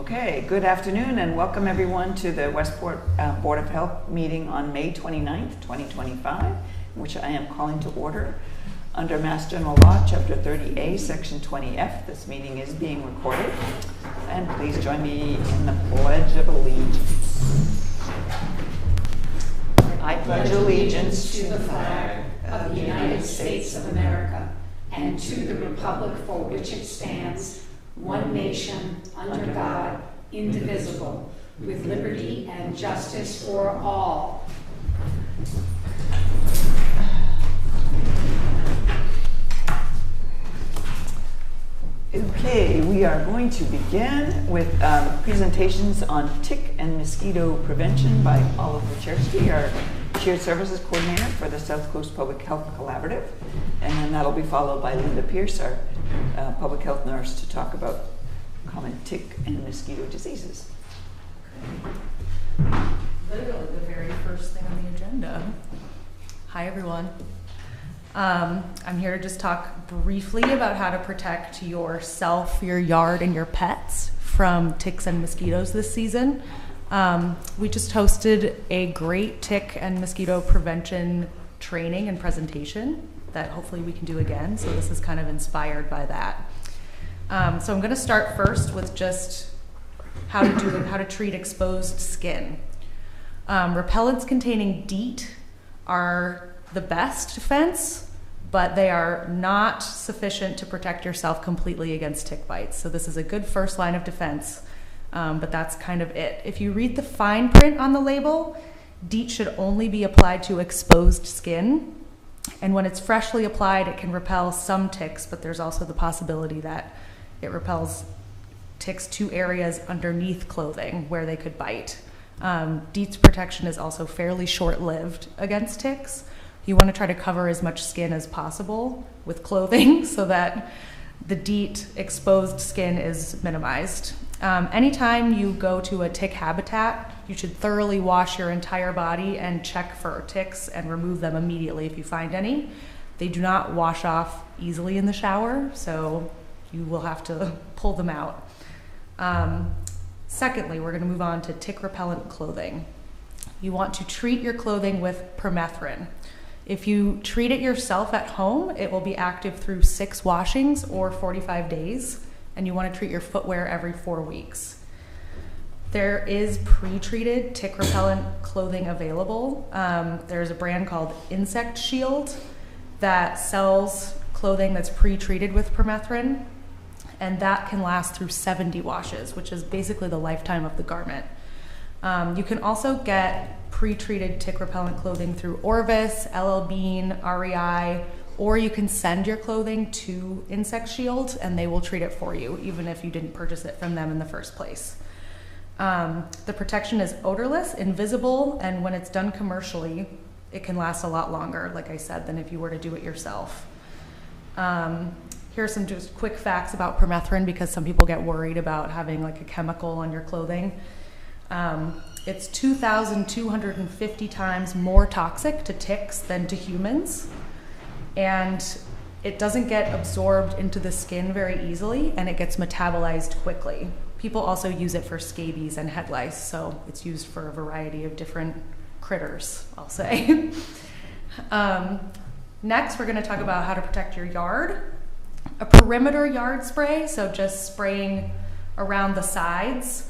Okay, good afternoon and welcome everyone to the Westport Board of Health meeting on May 29th, 2025, which I am calling to order. Under Mass General Law, Chapter 30A, Section 20F, this meeting is being recorded. And please join me in the Pledge of Allegiance. I pledge allegiance to the flag of the United States of America and to the republic for which it stands, one nation, under God, indivisible, with liberty and justice for all. Okay, we are going to begin with presentations on tick and mosquito prevention by Oliver Chersky, our Shared Services Coordinator for the South Coast Public Health Collaborative. And then that'll be followed by Linda Pierce, our public health nurse, to talk about common tick and mosquito diseases. Literally the very first thing on the agenda. Hi, everyone. I'm here to just talk briefly about how to protect yourself, your yard, and your pets from ticks and mosquitoes this season. We just hosted a great tick and mosquito prevention training and presentation that hopefully we can do again, so this is kind of inspired by that. So I'm going to start first with just how to treat exposed skin. Repellents containing DEET are the best defense, but they are not sufficient to protect yourself completely against tick bites. So this is a good first line of defense, but that's kind of it. If you read the fine print on the label, DEET should only be applied to exposed skin. And when it's freshly applied, it can repel some ticks, but there's also the possibility that it repels ticks to areas underneath clothing where they could bite. DEET's protection is also fairly short-lived against ticks. You want to try to cover as much skin as possible with clothing so that the DEET exposed skin is minimized. Anytime you go to a tick habitat, you should thoroughly wash your entire body and check for ticks and remove them immediately if you find any. They do not wash off easily in the shower, so you will have to pull them out. Secondly, we're going to move on to tick repellent clothing. You want to treat your clothing with permethrin. If you treat it yourself at home, it will be active through 6 washings or 45 days, and you want to treat your footwear every 4 weeks. There is pre-treated tick repellent clothing available. There's a brand called Insect Shield that sells clothing that's pre-treated with permethrin, and that can last through 70 washes, which is basically the lifetime of the garment. You can also get pre-treated tick repellent clothing through Orvis, LL Bean, REI, or you can send your clothing to Insect Shield and they will treat it for you, even if you didn't purchase it from them in the first place. The protection is odorless, invisible, and when it's done commercially, it can last a lot longer, like I said, than if you were to do it yourself. Here are some just quick facts about permethrin because some people get worried about having like a chemical on your clothing. It's 2,250 times more toxic to ticks than to humans, and it doesn't get absorbed into the skin very easily, and it gets metabolized quickly. People also use it for scabies and head lice, so it's used for a variety of different critters, I'll say. Next, we're going to talk about how to protect your yard. A perimeter yard spray, so just spraying around the sides,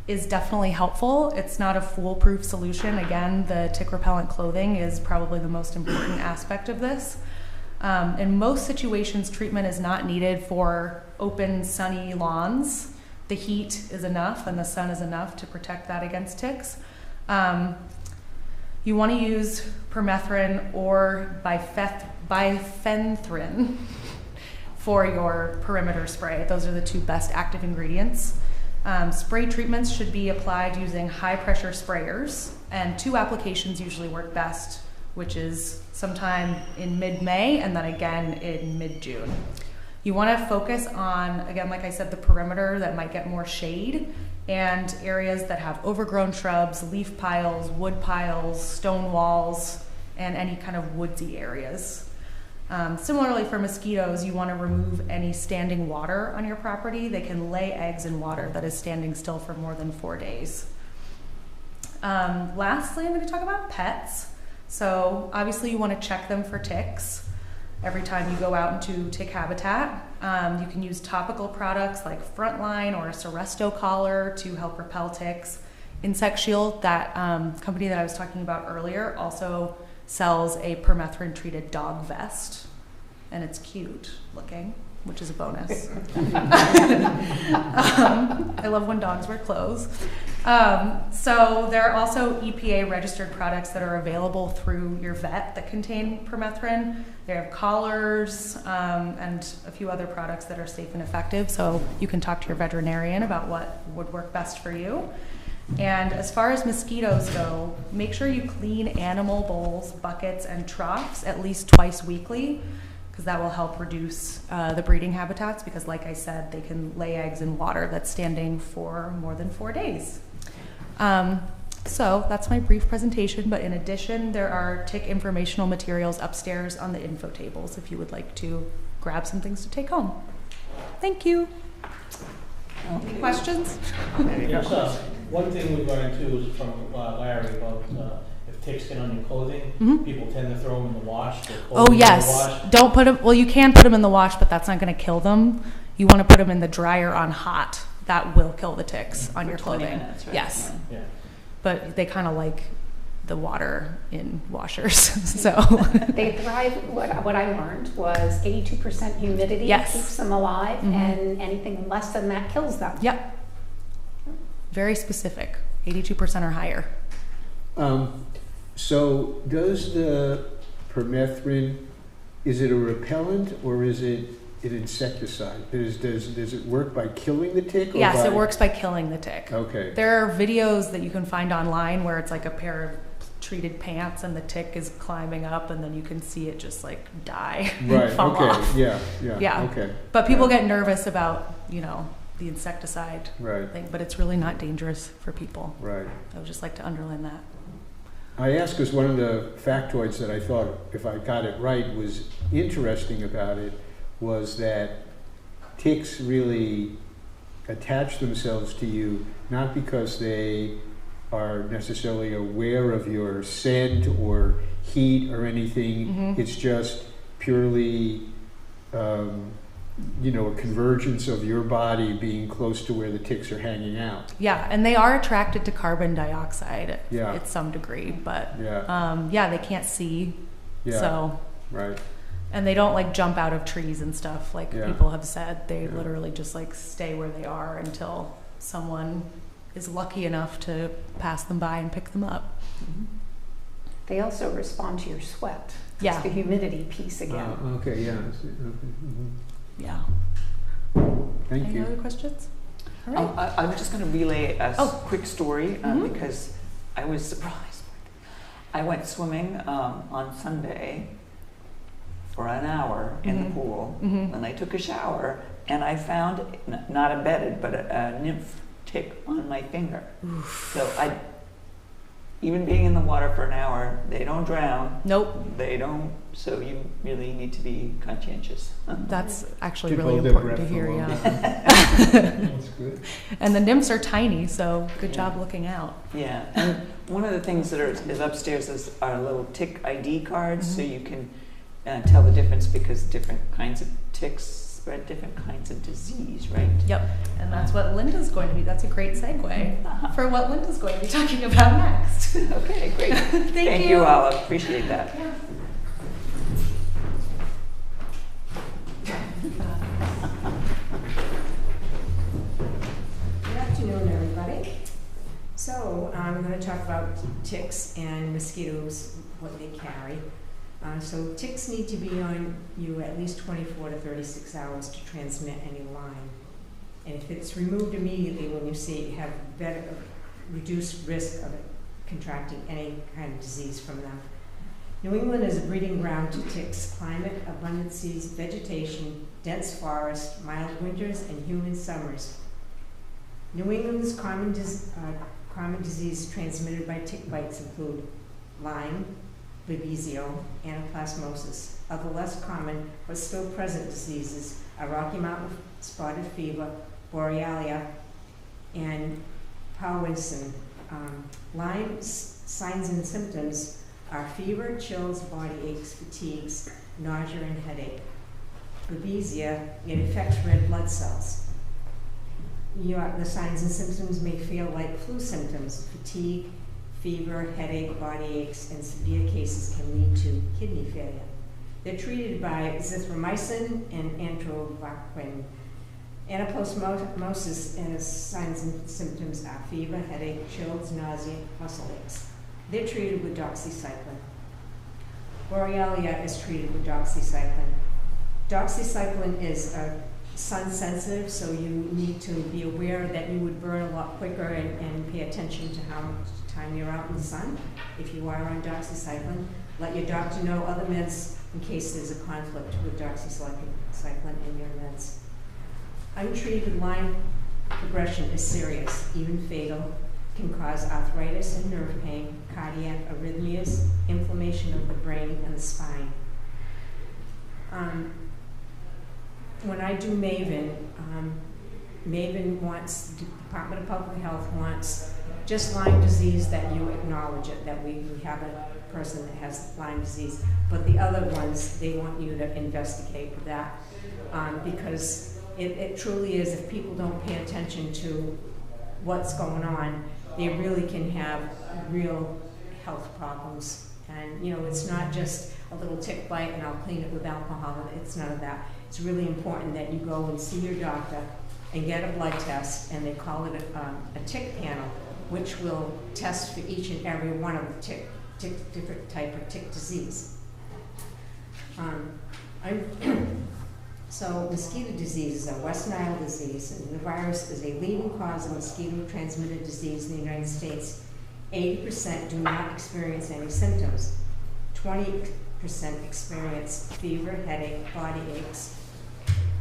is definitely helpful. It's not a foolproof solution. Again, the tick repellent clothing is probably the most important aspect of this. In most situations, treatment is not needed for open, sunny lawns. The heat is enough and the sun is enough to protect that against ticks. You want to use permethrin or bifenthrin for your perimeter spray. Those are the 2 best active ingredients. Spray treatments should be applied using high pressure sprayers, and 2 applications usually work best, which is sometime in mid-May and then again in mid-June. You want to focus on, again, like I said, the perimeter that might get more shade and areas that have overgrown shrubs, leaf piles, wood piles, stone walls, and any kind of woodsy areas. Similarly, for mosquitoes, you want to remove any standing water on your property. They can lay eggs in water that is standing still for more than 4 days. Lastly, I'm going to talk about pets. So obviously you want to check them for ticks every time you go out into tick habitat. You can use topical products like Frontline or a Seresto collar to help repel ticks. Insect Shield, that company that I was talking about earlier, also sells a permethrin treated dog vest, and it's cute looking, which is a bonus. I love when dogs wear clothes. So there are also EPA registered products that are available through your vet that contain permethrin. They have collars and a few other products that are safe and effective, so you can talk to your veterinarian about what would work best for you. And as far as mosquitoes go, make sure you clean animal bowls, buckets, and troughs at least twice weekly, because that will help reduce the breeding habitats, because like I said, they can lay eggs in water that's standing for more than 4 days. So that's my brief presentation, but in addition, there are tick informational materials upstairs on the info tables if you would like to grab some things to take home. Thank you. Any questions? Yes, one thing we run into is from Larry about if ticks get on your clothing, people tend to throw them in the wash. Oh yes, don't put them, well you can put them in the wash, but that's not going to kill them. You want to put them in the dryer on hot. That will kill the ticks on your clothing. Minutes, right? Yes. Yeah. But they kind of like the water in washers, so. They thrive, what I learned was 82% humidity Yes. keeps them alive, and anything less than that kills them. Yep. Very specific, 82% or higher. So does the permethrin, is it a repellent or is it an insecticide? Does it work by killing the tick? Or Yes, it works by killing the tick. Okay. There are videos that you can find online where it's like a pair of treated pants and the tick is climbing up and then you can see it just like die Right, and fall okay, off. yeah, okay. But people Right. get nervous about, the insecticide Right, thing, but it's really not dangerous for people. right. I would just like to underline that. I asked because one of the factoids that I thought, if I got it right, was interesting about it was that ticks really attach themselves to you not because they are necessarily aware of your scent or heat or anything. It's just purely, a convergence of your body being close to where the ticks are hanging out. Yeah, and they are attracted to carbon dioxide Yeah. at some degree, but Yeah, they can't see, yeah, so. right. And they don't like jump out of trees and stuff like Yeah. people have said. They Yeah. literally just like stay where they are until someone is lucky enough to pass them by and pick them up. They also respond to your sweat. Yeah. It's the humidity piece again. Okay, yeah. I see. Okay. Yeah. Thank Any you. other questions? All right. I'm just going to relay a Oh. quick story because I was surprised. I went swimming on Sunday for an hour in the pool, and I took a shower, and I found, not embedded, but a nymph tick on my finger. So even being in the water for an hour, they don't drown. Nope. They don't, so you really need to be conscientious. That's actually To really hold their important to breath hear, for a yeah. while. That's good. And the nymphs are tiny, so good Yeah. job looking out. Yeah, and one of the things that is upstairs is our little tick ID cards, so you can tell the difference because different kinds of ticks spread different kinds of disease, right? Yep. And that's what Linda's going to be. That's a great segue for what Linda's going to be talking about next. Okay, great. Thank you, Olive. Appreciate that. Yeah. Good afternoon, everybody. So I'm going to talk about ticks and mosquitoes, what they carry. So ticks need to be on you at least 24 to 36 hours to transmit any Lyme. And if it's removed immediately when you see it, you have better reduced risk of it contracting any kind of disease from them. New England is a breeding ground to ticks. Climate, abundant seas, vegetation, dense forest, mild winters, and humid summers. New England's common disease transmitted by tick bites include Lyme, Babesia, Anaplasmosis. Other less common but still present diseases are Rocky Mountain spotted fever, Borrelia, and Parkinson. Lyme's signs and symptoms are fever, chills, body aches, fatigues, nausea, and headache. Babesia, it affects red blood cells. The signs and symptoms may feel like flu symptoms, fatigue, fever, headache, body aches, and severe cases can lead to kidney failure. They're treated by azithromycin and atorvastatin. Anaplasmosis as signs and symptoms are fever, headache, chills, nausea, muscle aches. They're treated with doxycycline. Borrelia is treated with doxycycline. Doxycycline is sun sensitive, so you need to be aware that you would burn a lot quicker and pay attention to how much time you're out in the sun if you are on doxycycline. Let your doctor know other meds in case there's a conflict with doxycycline in your meds. Untreated Lyme progression is serious, even fatal, can cause arthritis and nerve pain, cardiac arrhythmias, inflammation of the brain and the spine. When I do MAVEN, MAVEN wants, the Department of Public Health wants just Lyme disease, that you acknowledge it, that we have a person that has Lyme disease. But the other ones, they want you to investigate that because it truly is, if people don't pay attention to what's going on, they really can have real health problems. And you know, it's not just a little tick bite and I'll clean it with alcohol. It's none of that. It's really important that you go and see your doctor and get a blood test, and they call it a tick panel, which will test for each and every one of the different type of tick disease. So mosquito disease is a West Nile disease, and the virus is a leading cause of mosquito-transmitted disease in the United States. 80% do not experience any symptoms. 20% experience fever, headache, body aches,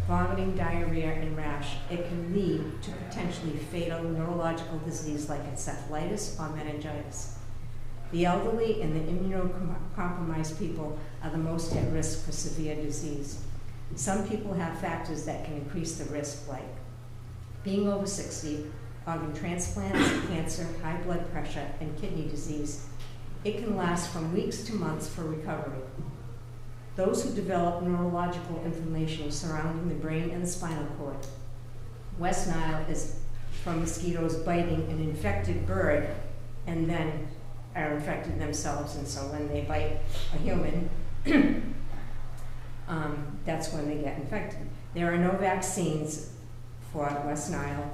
vomiting, diarrhea, and rash. It can lead to potentially fatal neurological disease like encephalitis or meningitis. The elderly and the immunocompromised people are the most at risk for severe disease. Some people have factors that can increase the risk, like being over 60, organ transplants, cancer, high blood pressure, and kidney disease. It can last from weeks to months for recovery. Those who develop neurological inflammation surrounding the brain and the spinal cord. West Nile is from mosquitoes biting an infected bird and then are infected themselves, and so when they bite a human, that's when they get infected. There are no vaccines for West Nile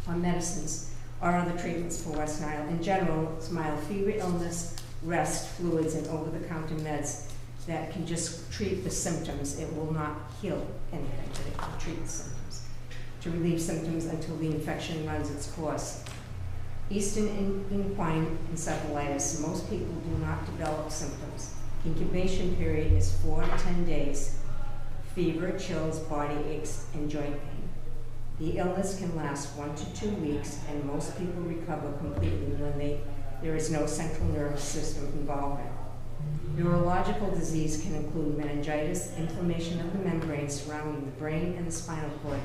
or medicines or other treatments for West Nile. In general, it's mild fever, illness, rest, fluids, and over-the-counter meds that can just treat the symptoms. It will not heal anything, but it can treat the symptoms, to relieve symptoms until the infection runs its course. Eastern equine encephalitis, most people do not develop symptoms. Incubation period is 4 to 10 days. Fever, chills, body aches, and joint pain. The illness can last 1 to 2 weeks, and most people recover completely when there is no central nervous system involvement. Neurological disease can include meningitis, inflammation of the membrane surrounding the brain and the spinal cord.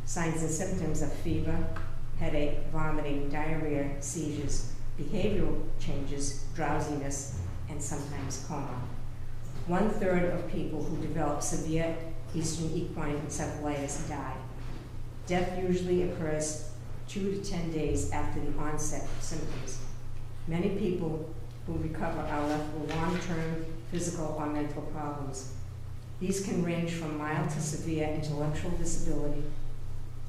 Signs and symptoms of fever, headache, vomiting, diarrhea, seizures, behavioral changes, drowsiness, and sometimes coma. 1/3 of people who develop severe Eastern equine encephalitis die. Death usually occurs 2 to 10 days after the onset of symptoms. Many people who recover are left with long-term physical or mental problems. These can range from mild to severe intellectual disability,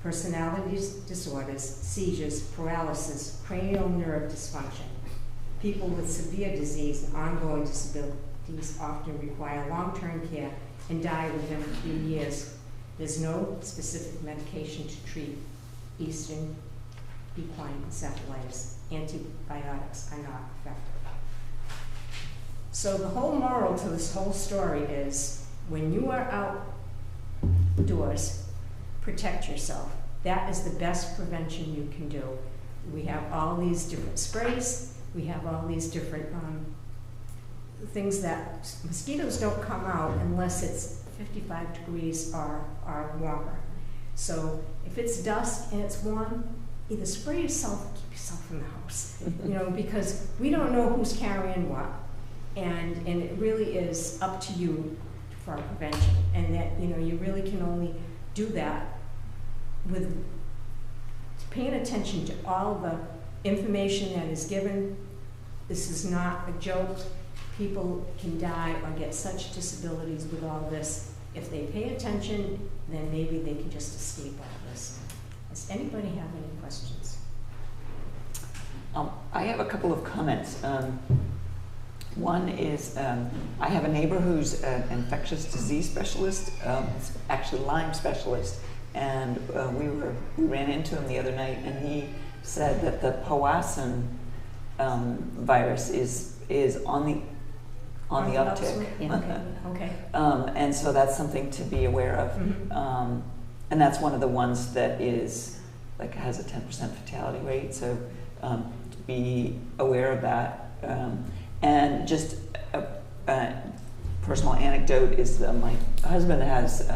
personality disorders, seizures, paralysis, cranial nerve dysfunction. People with severe disease and ongoing disabilities often require long-term care and die within a few years. There's no specific medication to treat Eastern equine encephalitis. Antibiotics are not effective. So the whole moral to this whole story is, when you are outdoors, protect yourself. That is the best prevention you can do. We have all these different sprays. We have all these different things that mosquitoes don't come out unless it's 55 degrees or warmer. So if it's dusk and it's warm, either spray yourself or keep yourself in the house, because we don't know who's carrying what, and it really is up to you for prevention, and that you really can only do that with paying attention to all the information that is given. This is not a joke. People can die or get such disabilities with all this. If they pay attention, then maybe they can just escape all this. Does anybody have any questions? I have a couple of comments. One is I have a neighbor who's an infectious disease specialist, actually Lyme specialist, and we ran into him the other night, and he said that the Powassan virus is on the uptick. Yeah, okay. And so that's something to be aware of. Mm-hmm. And that's one of the ones that is has a 10% fatality rate. So to be aware of that. And just a personal anecdote is my husband has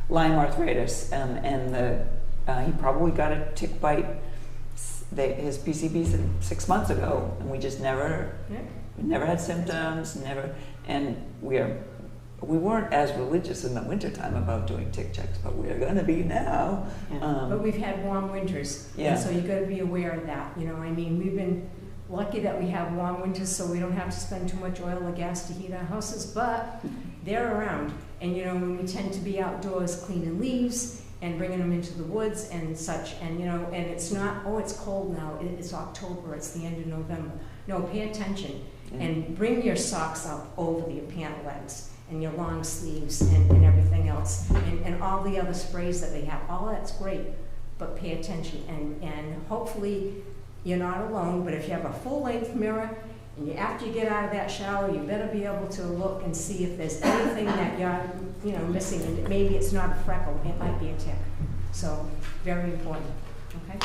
Lyme arthritis, and he probably got a tick bite. His PCP said 6 months ago, and we just never had symptoms, and we weren't as religious in the wintertime about doing tick checks, but we're going to be now. But we've had warm winters, and so you got to be aware of that. We've been lucky that we have warm winters, so we don't have to spend too much oil or gas to heat our houses, but they're around. And we tend to be outdoors cleaning leaves and bringing them into the woods and such, and and it's not, it's cold now, it's October, it's the end of November. No, pay attention and bring your socks up over your pant legs and your long sleeves and everything else, and all the other sprays that they have. All that's great, but pay attention, and hopefully you're not alone. But if you have a full-length mirror, and after you get out of that shower, you better be able to look and see if there's anything that you're missing, and maybe it's not a freckle, it might be a tick. So very important. Okay.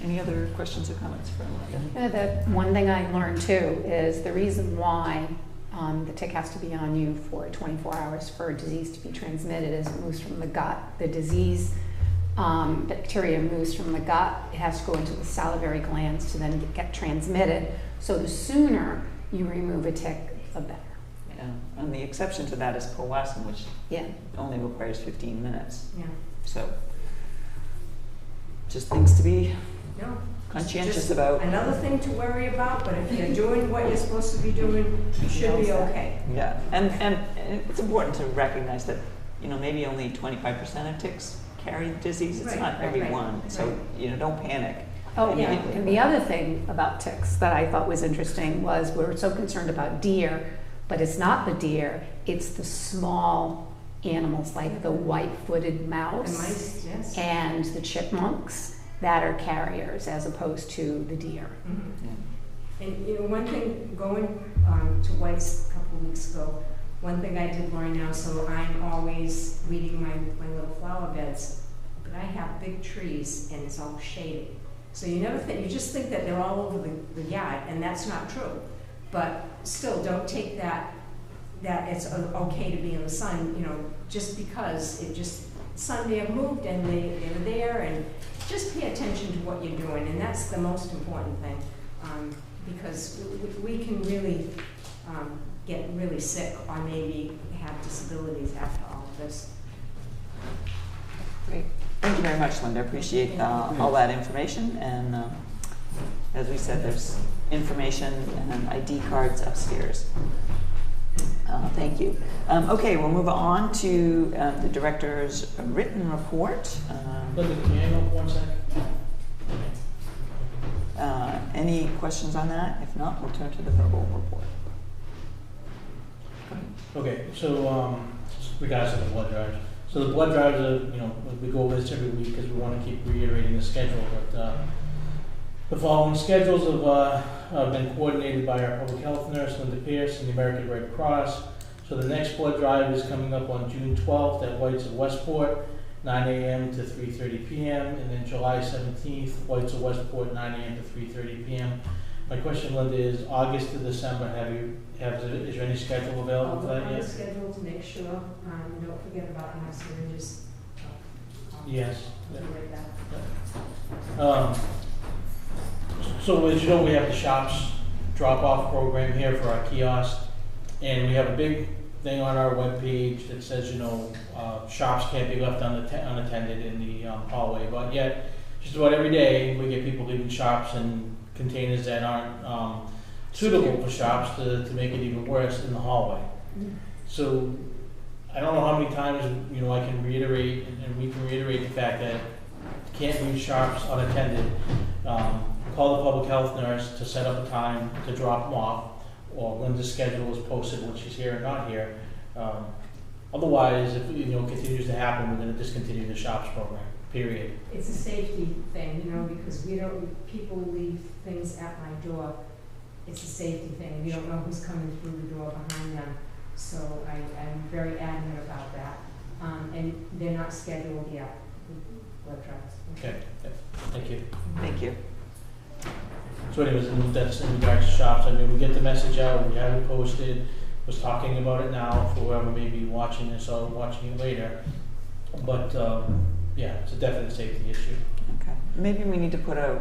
Any other questions or comments from Linda? The one thing I learned too is the reason why the tick has to be on you for 24 hours for a disease to be transmitted is it moves from the gut. The disease bacteria moves from the gut. It has to go into the salivary glands to then get transmitted. So the sooner you remove a tick, the better. Yeah, and the exception to that is Powassan, which only requires 15 minutes. Yeah. So just things to be conscientious about. Another thing to worry about, but if you're doing what you're supposed to be doing, you should be okay. Yeah, and it's important to recognize that maybe only 25% of ticks carry the disease. It's not everyone, so don't panic. Oh yeah, and the other thing about ticks that I thought was interesting was we're so concerned about deer, but it's not the deer, it's the small animals like the white-footed mouse, mice, yes, and the chipmunks that are carriers as opposed to the deer. Mm-hmm. Yeah. And one thing, going to White's a couple of weeks ago, one thing I did learn now, so I'm always weeding my little flower beds, but I have big trees and it's all shaded. So you just think that they're all over the yard, and that's not true. But still, don't take that it's okay to be in the sun, just because sun may have moved and they were there, and just pay attention to what you're doing, and that's the most important thing, because we can really get really sick or maybe have disabilities after all of this. Great. Thank you very much, Linda. Appreciate all that information. And as we said, there's information and ID cards upstairs. Thank you. Okay, we'll move on to the director's written report. Linda, can you hang on 1 second? Any questions on that? If not, we'll turn to the verbal report. Okay, so regards to the blood drives. So the blood drives are, we go over this every week because we want to keep reiterating the schedule, but the following schedules have been coordinated by our public health nurse, Linda Pierce, and the American Red Cross. So the next blood drive is coming up on June 12th at White's of Westport, 9 a.m. to 3:30 p.m. And then July 17th, White's of Westport, 9 a.m. to 3:30 p.m. My question, Linda, is August to December, is there any schedule available for that On the yet? schedule to make sure, don't forget about my syringes. Yes. I'll do like that. So as you know, we have the shops drop-off program here for our kiosk, and we have a big thing on our webpage that says, shops can't be left unattended in the hallway, but yet, just about every day, we get people leaving shops in containers that aren't suitable for shops to make it even worse in the hallway. So, I don't know how many times, I can reiterate, and we can reiterate the fact that can't leave shops unattended. Call the public health nurse to set up a time to drop them off, or when the schedule is posted when she's here or not here. Otherwise, if it continues to happen, we're going to discontinue the shops program. Period. It's a safety thing, because people leave things at my door. It's a safety thing. We don't know who's coming through the door behind them. So I'm very adamant about that. And they're not scheduled yet, the blood drives. Okay, thank you. Thank you. So anyways, that's in regards to shops. We get the message out, we have it posted, was talking about it now for whoever may be watching this or watching it later. But yeah, it's a definite safety issue. Okay. Maybe we need to put a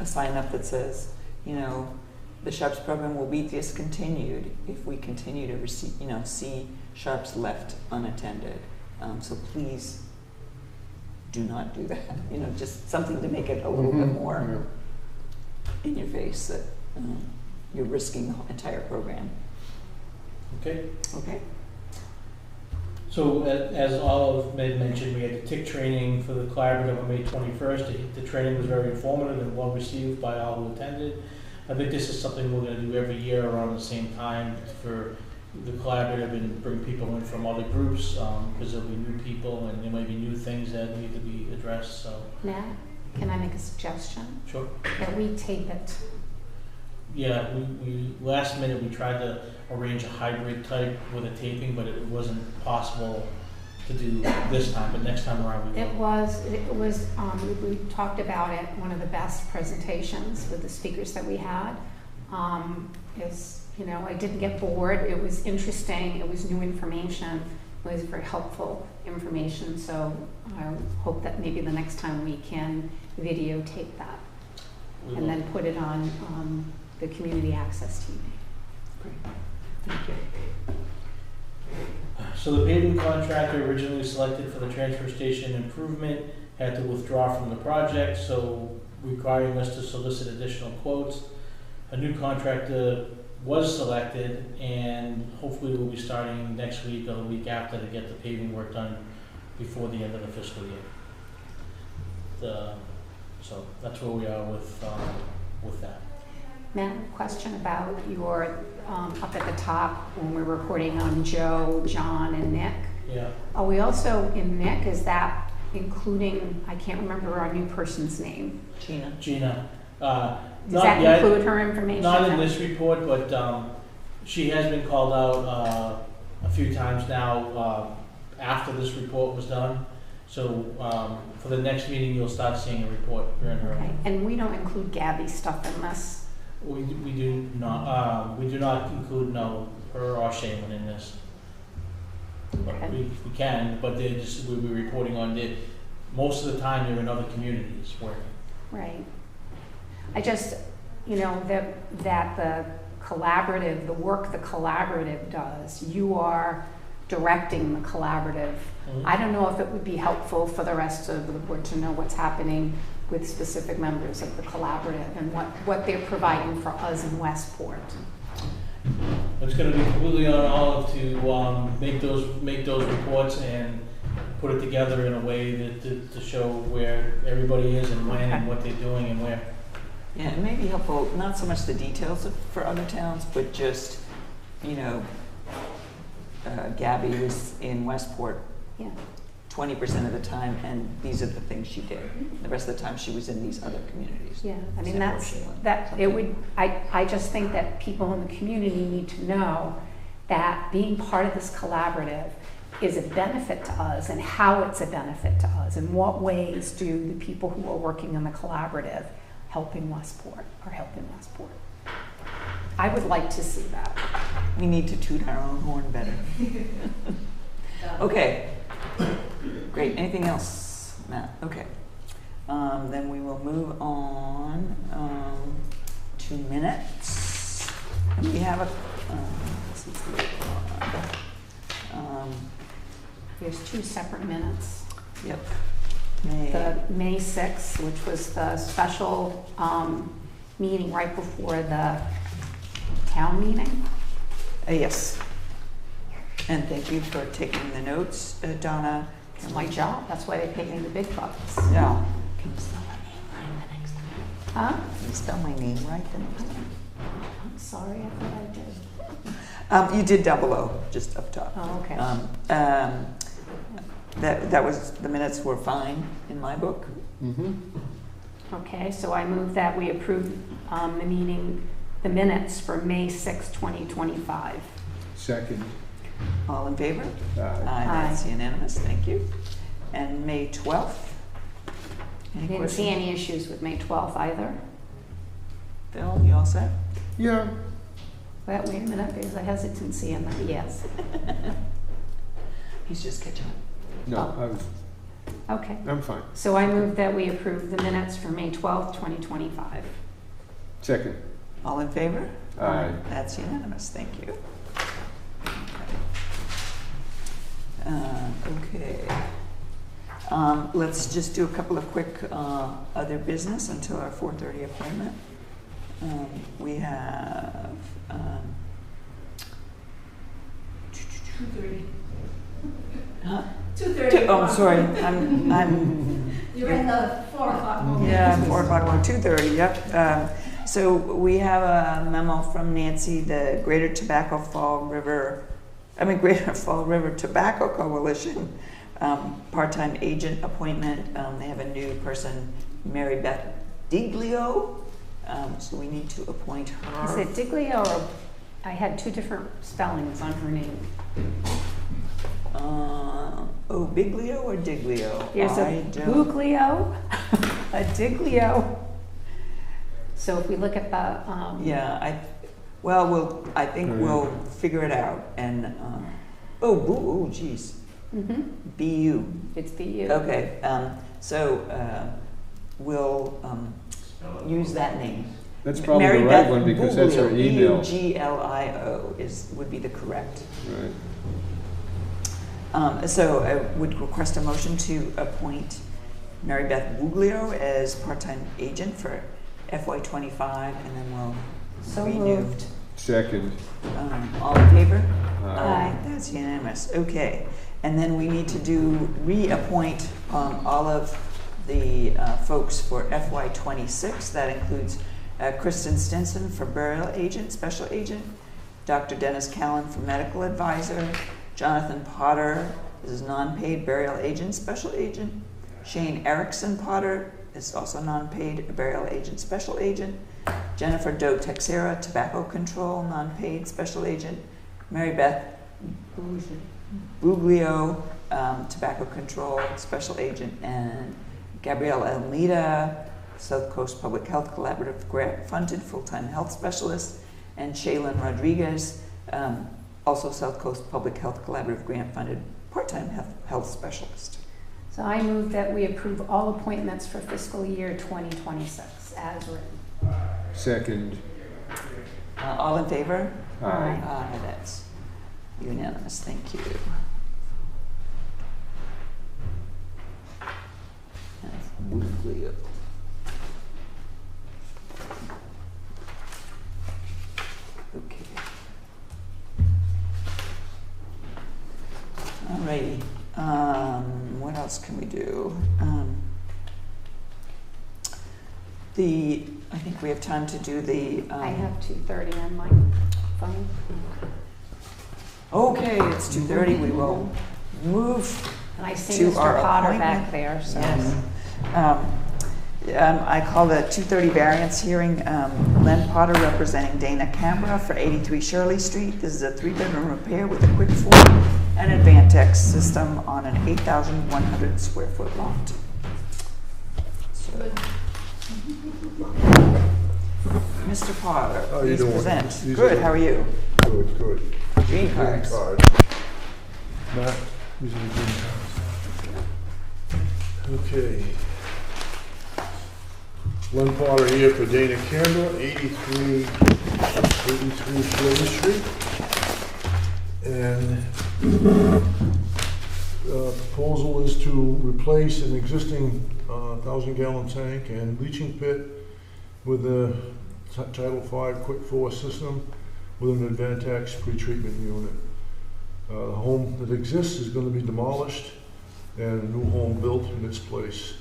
sign up that says, the shops program will be discontinued if we continue to receive, see shops left unattended. So please do not do that. Just something to make it a little bit more in your face that you're risking the entire program. Okay. Okay. So as Olive mentioned, we had the tick training for the collaborative on May 21st. The training was very informative and well received by all who attended. I think this is something we're going to do every year around the same time for the collaborative and bring people in from other groups because there'll be new people and there might be new things that need to be addressed. So. Matt, can I make a suggestion? Sure. That we tape it. Yeah, we last minute we tried to arrange a hybrid type with a taping, but it wasn't possible to do this time. But next time around we will. It was. We talked about it. One of the best presentations with the speakers that we had. I didn't get bored. It was interesting. It was new information. It was very helpful information. So I hope that maybe the next time we can videotape that and then put it on the community access TV. Great. Thank you. So the paving contractor originally selected for the transfer station improvement had to withdraw from the project, so requiring us to solicit additional quotes. A new contractor was selected, and hopefully we'll be starting next week or the week after to get the paving work done before the end of the fiscal year. So that's where we are with that. Matt, question about your, up at the top when we're reporting on Joe, John, and Nick. Yeah. Are we also in Nick, is that including, I can't remember our new person's name. Gina. Does that include her information? Not in this report, but she has been called out a few times now after this report was done. So for the next meeting, you'll start seeing a report during her. Okay, and we don't include Gabby's stuff in this? We do not include her or Shaman in this. Okay. We can, but we'll be reporting on it. Most of the time they're in other communities working. Right. I just, that the collaborative, the work the collaborative does, you are directing the collaborative. Mm-hmm. I don't know if it would be helpful for the rest of the board to know what's happening with specific members of the collaborative and what they're providing for us in Westport. It's going to be completely on Olive to make those reports and put it together in a way that to show where everybody is and when and what they're doing and where. Yeah, it may be helpful, not so much the details for other towns, but just, Gabby was in Westport 20% of the time, and these are the things she did. The rest of the time, she was in these other communities. Yeah, I mean, I just think that people in the community need to know that being part of this collaborative is a benefit to us and how it's a benefit to us. In what ways do the people who are working in the collaborative helping Westport or helping Westport. I would like to see that. We need to toot our own horn better. Okay. Great. Anything else, Matt? Okay. Then we will move on to minutes. And we have a, let's see, There's two separate minutes. yep. The May 6th, which was the special meeting right before the town meeting. Yes. And thank you for taking the notes, Donna. It's my job, that's why they pay me the big bucks. Yeah. Can you spell my name right the next time? Huh? Can you spell my name right the next time? I'm sorry, I thought I did. You did down below, just up top. Oh, okay. That was, the minutes were fine in my book. Mm-hmm. Okay, so I move that we approve the minutes for May 6, 2025. Second. All in favor? Aye. That's unanimous, thank you. And May 12th? Any Didn't see questions? any issues with May 12th either. Bill, you all set? Yeah. Wait a minute, there's a hesitancy in that, yes. He's just catching up. No, Okay, I'm fine. so I move that we approve the minutes for May 12th, 2025. Second. All in favor? Aye. That's unanimous, thank you. Okay. Let's just do a couple of quick other business until our 4:30 appointment. We have 2:30. huh? 2:30. Oh, I'm sorry. I'm You're in the 4 o'clock moment. yeah, 4 o'clock or 2:30. Yep. So we have a memo from Nancy, the Greater Fall River Tobacco Coalition, part-time agent appointment. They have a new person, Mary Beth Diglio. So we need to appoint her. Is it Diglio or, I had two different spellings on her name. Biglio or Diglio? There's I a don't- Buglio, a Diglio. So if we look at the, Yeah, I think we'll figure it out. And geez, mhm, BU. it's BU. Okay, so we'll use that name. That's probably Mary the right Beth one because that's her Buglio, email. Buglio would be the correct. Right. So I would request a motion to appoint Mary Beth Buglio as part-time agent for FY25, and then we'll So renew. moved. Second. All in favor? Aye. That's unanimous. Okay, and then we need to reappoint all of the folks for FY26. That includes Kristen Stinson for burial agent, special agent, Dr. Dennis Callan for medical advisor, Jonathan Potter is non-paid burial agent, special agent, Shane Erickson Potter is also non-paid burial agent, special agent, Jennifer Doe Texera, tobacco control, non-paid special agent, Mary Beth Buglio, tobacco control, special agent, and Gabrielle Almeida, South Coast Public Health Collaborative grant-funded full-time health specialist, and Shaylin Rodriguez, also South Coast Public Health Collaborative grant-funded part-time health specialist. So I move that we approve all appointments for fiscal year 2026 as written. Second. All in favor? Aye. That's unanimous, thank you. That's Buglio. Okay. Alrighty, what else can we do? I think we have time to do the. I have 2:30 on my phone. Okay, it's 2:30, we will move And I see to Mr. our Potter appointment. back there, so. Yes. I call the 2:30 variance hearing, Len Potter representing Dana Canberra for 83 Shirley Street. This is a 3-bedroom repair with a quick four and Advantex system on an 8,100 square foot lot. So, Mr. Potter, How you please doing? present. These Good, are- how are you? Good, good. Green Green cards. card. Matt, these are the green cards. Okay. Len Potter here for Dana Campbell, 83 Shirley Street. And proposal is to replace an existing 1,000-gallon tank and leaching pit with a Title V Quick Force system with an Advantax pretreatment unit. The home that exists is going to be demolished and a new home built in its place.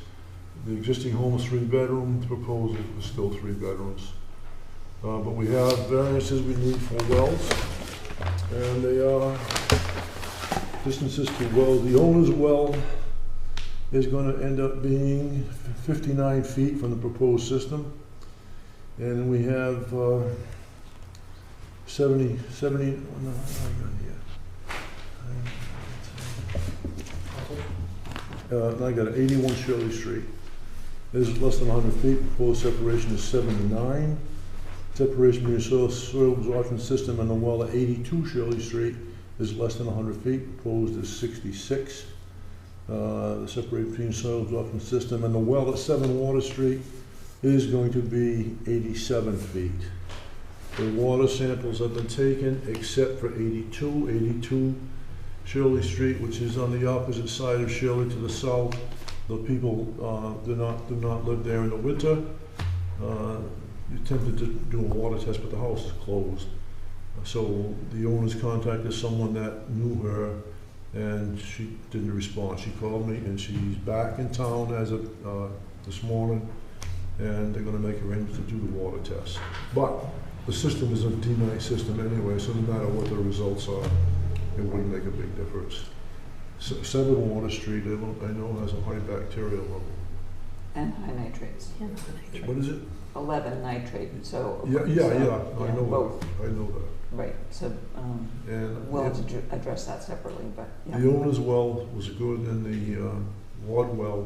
The existing home is 3 bedrooms, the proposal is still 3 bedrooms. But we have variances we need for wells, and they are distances to wells. The owner's well is going to end up being 59 feet from the proposed system. And we have 70, oh no, I got it, 81 Shirley Street. This is less than 100 feet. Proposed separation is 7 to 9. Separation between soil absorption system and the well at 82 Shirley Street is less than 100 feet. Proposed is 66. The separation between soil absorption system and the well at 7 Water Street is going to be 87 feet. The water samples have been taken except for 82 Shirley Street, which is on the opposite side of Shirley to the south. The people do not live there in the winter. Attempted to do a water test, but the house is closed. So the owner's contacted someone that knew her, and she didn't respond. She called me, and she's back in town as of this morning, and they're going to make arrangements to do the water test. But the system is a D-night system anyway, so no matter what the results are, it wouldn't make a big difference. 7 Water Street, I know has a high bacterial level. And high nitrates. What is it? 11 nitrate, so. Yeah, so, I know both. that. I know that. Right, so And we'll address that separately, but yeah. the owner's well was good, and the Ward well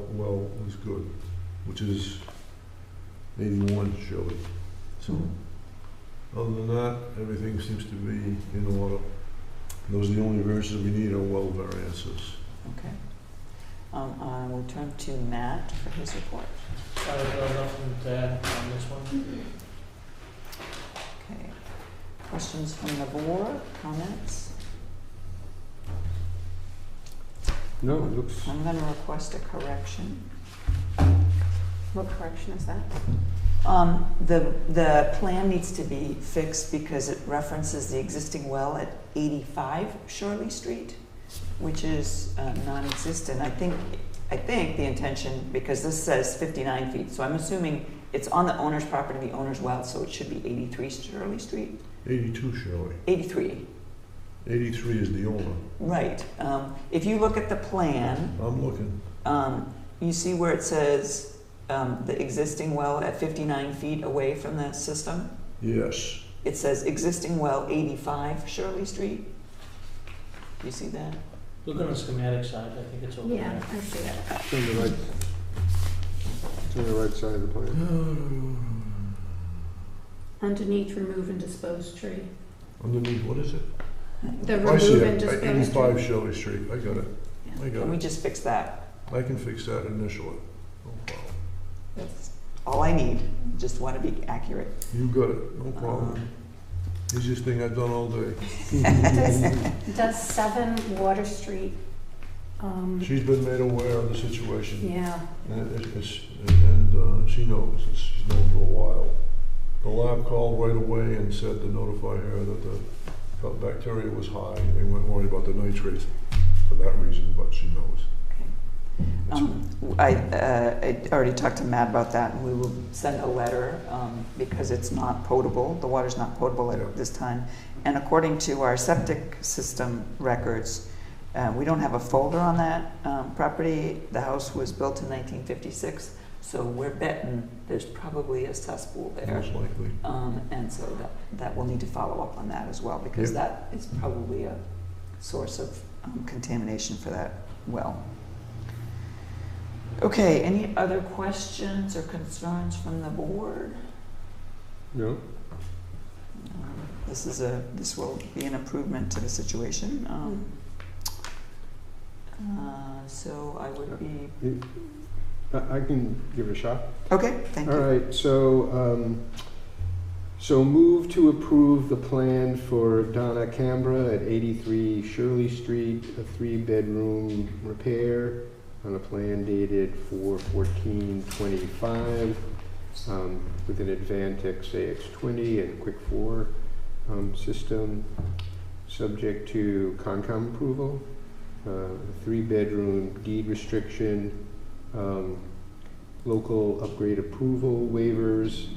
was good, which is 81 Shirley. So other than that, everything seems to be in order. Those are the only variances we need are well variances. Okay. I will turn to Matt for his report. Nothing to add on this one. Okay. Questions from the board, comments? No, it looks, I'm going to request a correction. What correction is that? The plan needs to be fixed because it references the existing well at 85 Shirley Street, which is non-existent. I think the intention, because this says 59 feet, so I'm assuming it's on the owner's property, the owner's well, so it should be 83 Shirley Street? 82 Shirley. 83. 83 is the owner. Right. If you look at the plan, I'm looking. you see where it says the existing well at 59 feet away from the system? Yes. It says existing well 85 Shirley Street. Do you see that? Look on the schematic side, I think it's over there. I see that. it's on the right, it's on the right side of the plan. Underneath remove and dispose tree. Underneath, what is it? The I see remove and it. dispose 85 tree. Shirley Street. I got it. I got Can we it. just fix that? I can fix that initially. No problem. That's all I need. Just want to be accurate. You got it. No problem. Easiest thing I've done all day. Does 7 Water Street, She's been made aware of the situation. yeah, And she knows. She's known for a while. The lab called right away and said to notify her that the bacteria was high, and they weren't worried about the nitrates for that reason, but she knows. I already talked to Matt about that, and we will send a letter because it's not potable. The water's not potable Yeah. at this time. And according to our septic system records, we don't have a folder on that property. The house was built in 1956, so we're betting there's probably a cesspool there. Most likely. And so that we'll need to follow up on that as well, because Yep. that is probably a source of contamination for that well. Okay, any other questions or concerns from the board? No? This will be an improvement to the situation. So I would be, I can give it a shot. okay, thank All you. right, so move to approve the plan for Donna Cambra at 83 Shirley Street, a 3-bedroom repair on a plan dated 4/14/25 with an Advantix AX20 and Quick 4 system, subject to Concom approval, 3-bedroom deed restriction, local upgrade approval waivers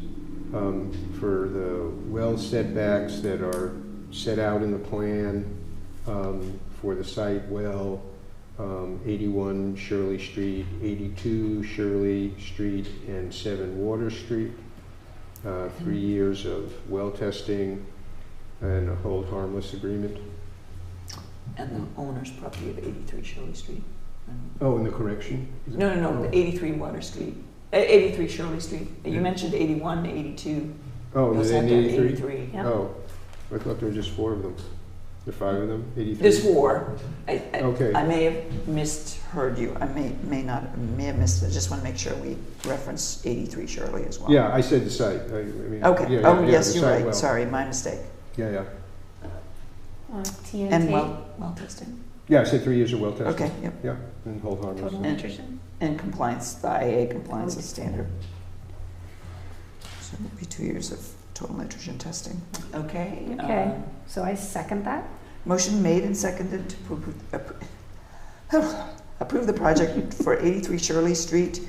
for the well setbacks that are set out in the plan for the site well, 81 Shirley Street, 82 Shirley Street, and 7 Water Street. 3 years of well testing and a hold harmless agreement. And the owner's property of 83 Shirley Street. Oh, and the correction? No, the 83 Water Street, 83 Shirley Street. You mentioned 81, 82. Oh, You is also it have to have 83? 83. Yeah. Oh, I thought there were just 4 of them. There are 5 of them? 83? There's 4. Okay. I may have misheard you. I may have missed it. I just want to make sure we reference 83 Shirley as well. Yeah, I said the site. I mean, Okay. yeah, Oh, yeah, yes, the you're site right. well. Sorry, my mistake. Yeah. TNT. And well testing. Yeah, I said 3 years of well testing. Okay, yep. Yeah, and hold harmless. Total And- nutrition. And compliance, the IA compliance is standard. So it would be 2 years of total nitrogen testing. Okay. Okay. So I second that. Motion made and seconded to approve the project for 83 Shirley Street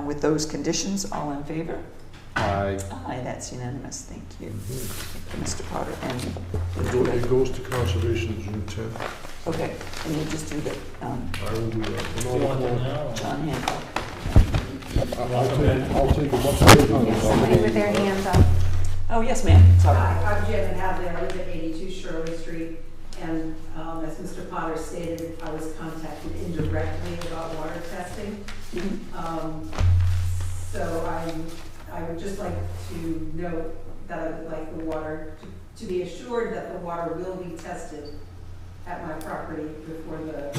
with those conditions. All in favor? Aye. Aye, that's unanimous. Thank you, Mr. Potter. And It goes to conservation June 10th. okay, and you just do the I will do that. Do you want them now? or- John Hancock. I'll take a much Somebody with their hands up. Oh, yes, ma'am. Sorry. Hi, I'm Janet Hadley, I live at 82 Shirley Street, and as Mr. Potter stated, I was contacted indirectly about water testing. Mhm. So I would just like to note that I would like the water, to be assured that the water will be tested at my property before the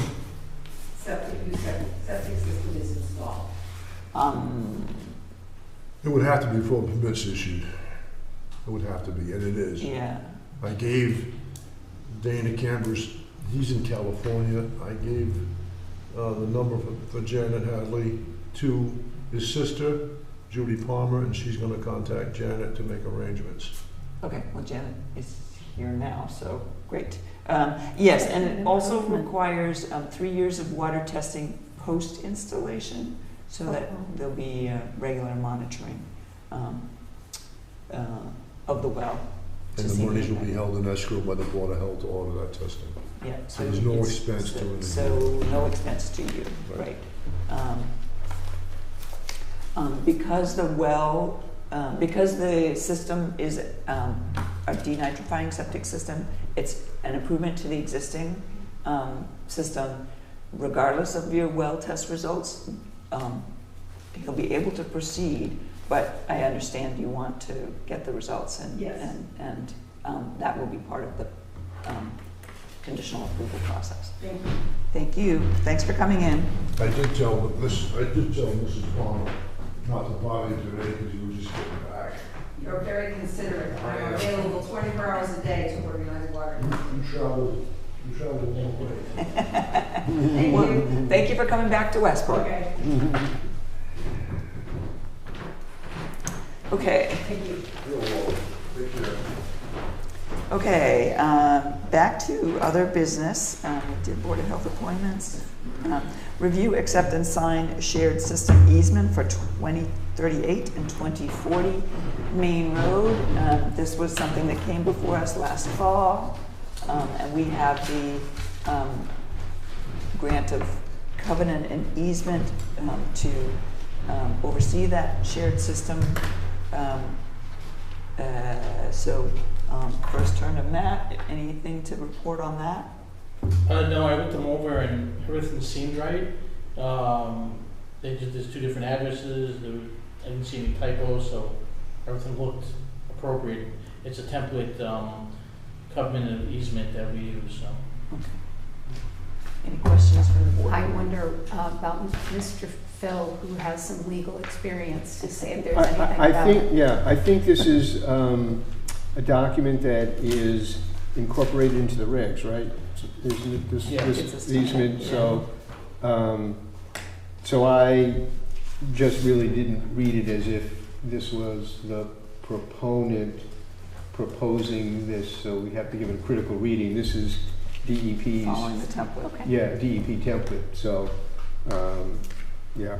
septic system is installed. It would have to be before permits issued. It would have to be, and it is. Yeah. I gave Dana Cambers, he's in California, I gave the number for Janet Hadley to his sister, Judy Palmer, and she's gonna contact Janet to make arrangements. Okay, well, Janet is here now, so great. Yes, and it also requires 3 years of water testing post-installation so that there'll be regular monitoring of the well. to And the see monies will be that- held in escrow by the Board of Health to order that testing. Yeah, So there's no it's- expense to it. So no expense to you, Right. right. Because the well, because the system is a denitrifying septic system, it's an improvement to the existing system. Regardless of your well test results, he'll be able to proceed, but I understand you want to get the results and, Yes. and that will be part of the conditional approval process. Thank you. Thank you. Thanks for coming in. I did tell Mrs. Palmer not to bother you today because you were just getting back. You're very considerate. I'm available 24 hours a day to organize water. You traveled a long way. Thank Well, you. thank you for coming back to Westport. Okay. Okay, Thank you. You're welcome. Take care. okay, back to other business. We did Board of Health appointments. Review, accept, and sign shared system easement for 2038 and 2040 Main Road. This was something that came before us last fall, and we have the grant of covenant and easement to oversee that shared system. First turn to Matt. Anything to report on that? No, I looked them over and everything seemed right. There's 2 different addresses. I didn't see any typos, so everything looked appropriate. It's a template covenant of easement that we use, so. Okay. Any questions from the board? I wonder about Mr. Phil, who has some legal experience, to say if there's anything about it. I think this is a document that is incorporated into the regs, right? Isn't it this, Yeah. this It's a standard, easement? yeah. So I just really didn't read it as if this was the proponent proposing this, so we have to give it a critical reading. This is DEP's, Following the template. Okay. yeah, DEP template, so, yeah.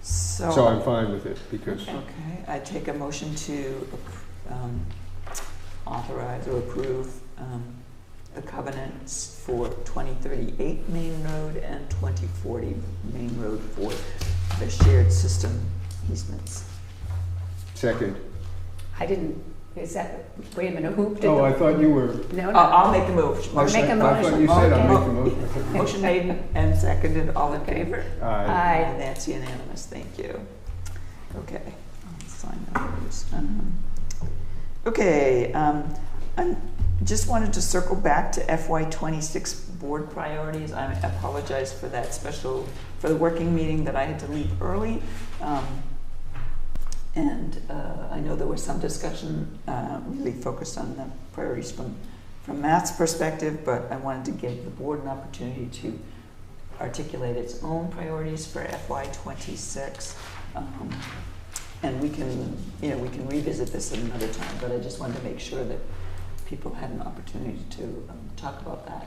So I'm fine with it, because, Okay, I take a motion to authorize or approve the covenants for 2038 Main Road and 2040 Main Road for the shared system easements. second. I didn't, is that, wait a minute, who did Oh, I the? thought you were, No, no. I'll make the motion. Make a I thought you motion. said I'll Okay. make the motion. Motion made and seconded, all in favor? Aye. Aye. That's unanimous, thank you. Okay, I'll sign those. Okay, I just wanted to circle back to FY26 board priorities. I apologize for that for the working meeting that I had to leave early. And I know there was some discussion really focused on the priorities from Matt's perspective, but I wanted to give the board an opportunity to articulate its own priorities for FY26. And we can revisit this at another time, but I just wanted to make sure that people had an opportunity to talk about that.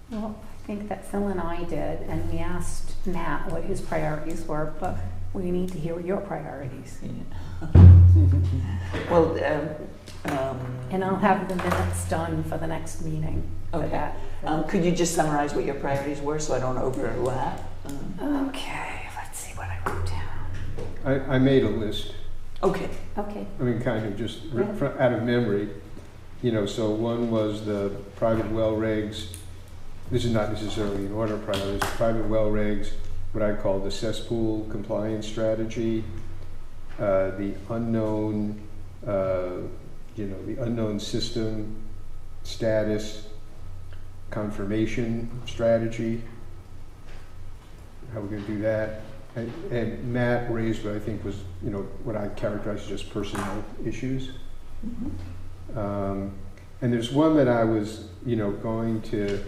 Well, I think that Phil and I did, and we asked Matt what his priorities were, but we need to hear your priorities. Yeah. Well, And I'll have the minutes done for the next meeting for Okay. that. could you just summarize what your priorities were so I don't overlap? Okay, let's see what I wrote down. I made a list. Okay. Okay, I mean, kind of just Yeah. out of memory, so one was the private well regs. This is not necessarily in order of priorities. Private well regs, what I call the cesspool compliance strategy, the unknown, the unknown system status confirmation strategy. How we're going to do that. And Matt raised what I think was, what I characterize as just personnel issues. Mm-hmm. And there's one that I was, going to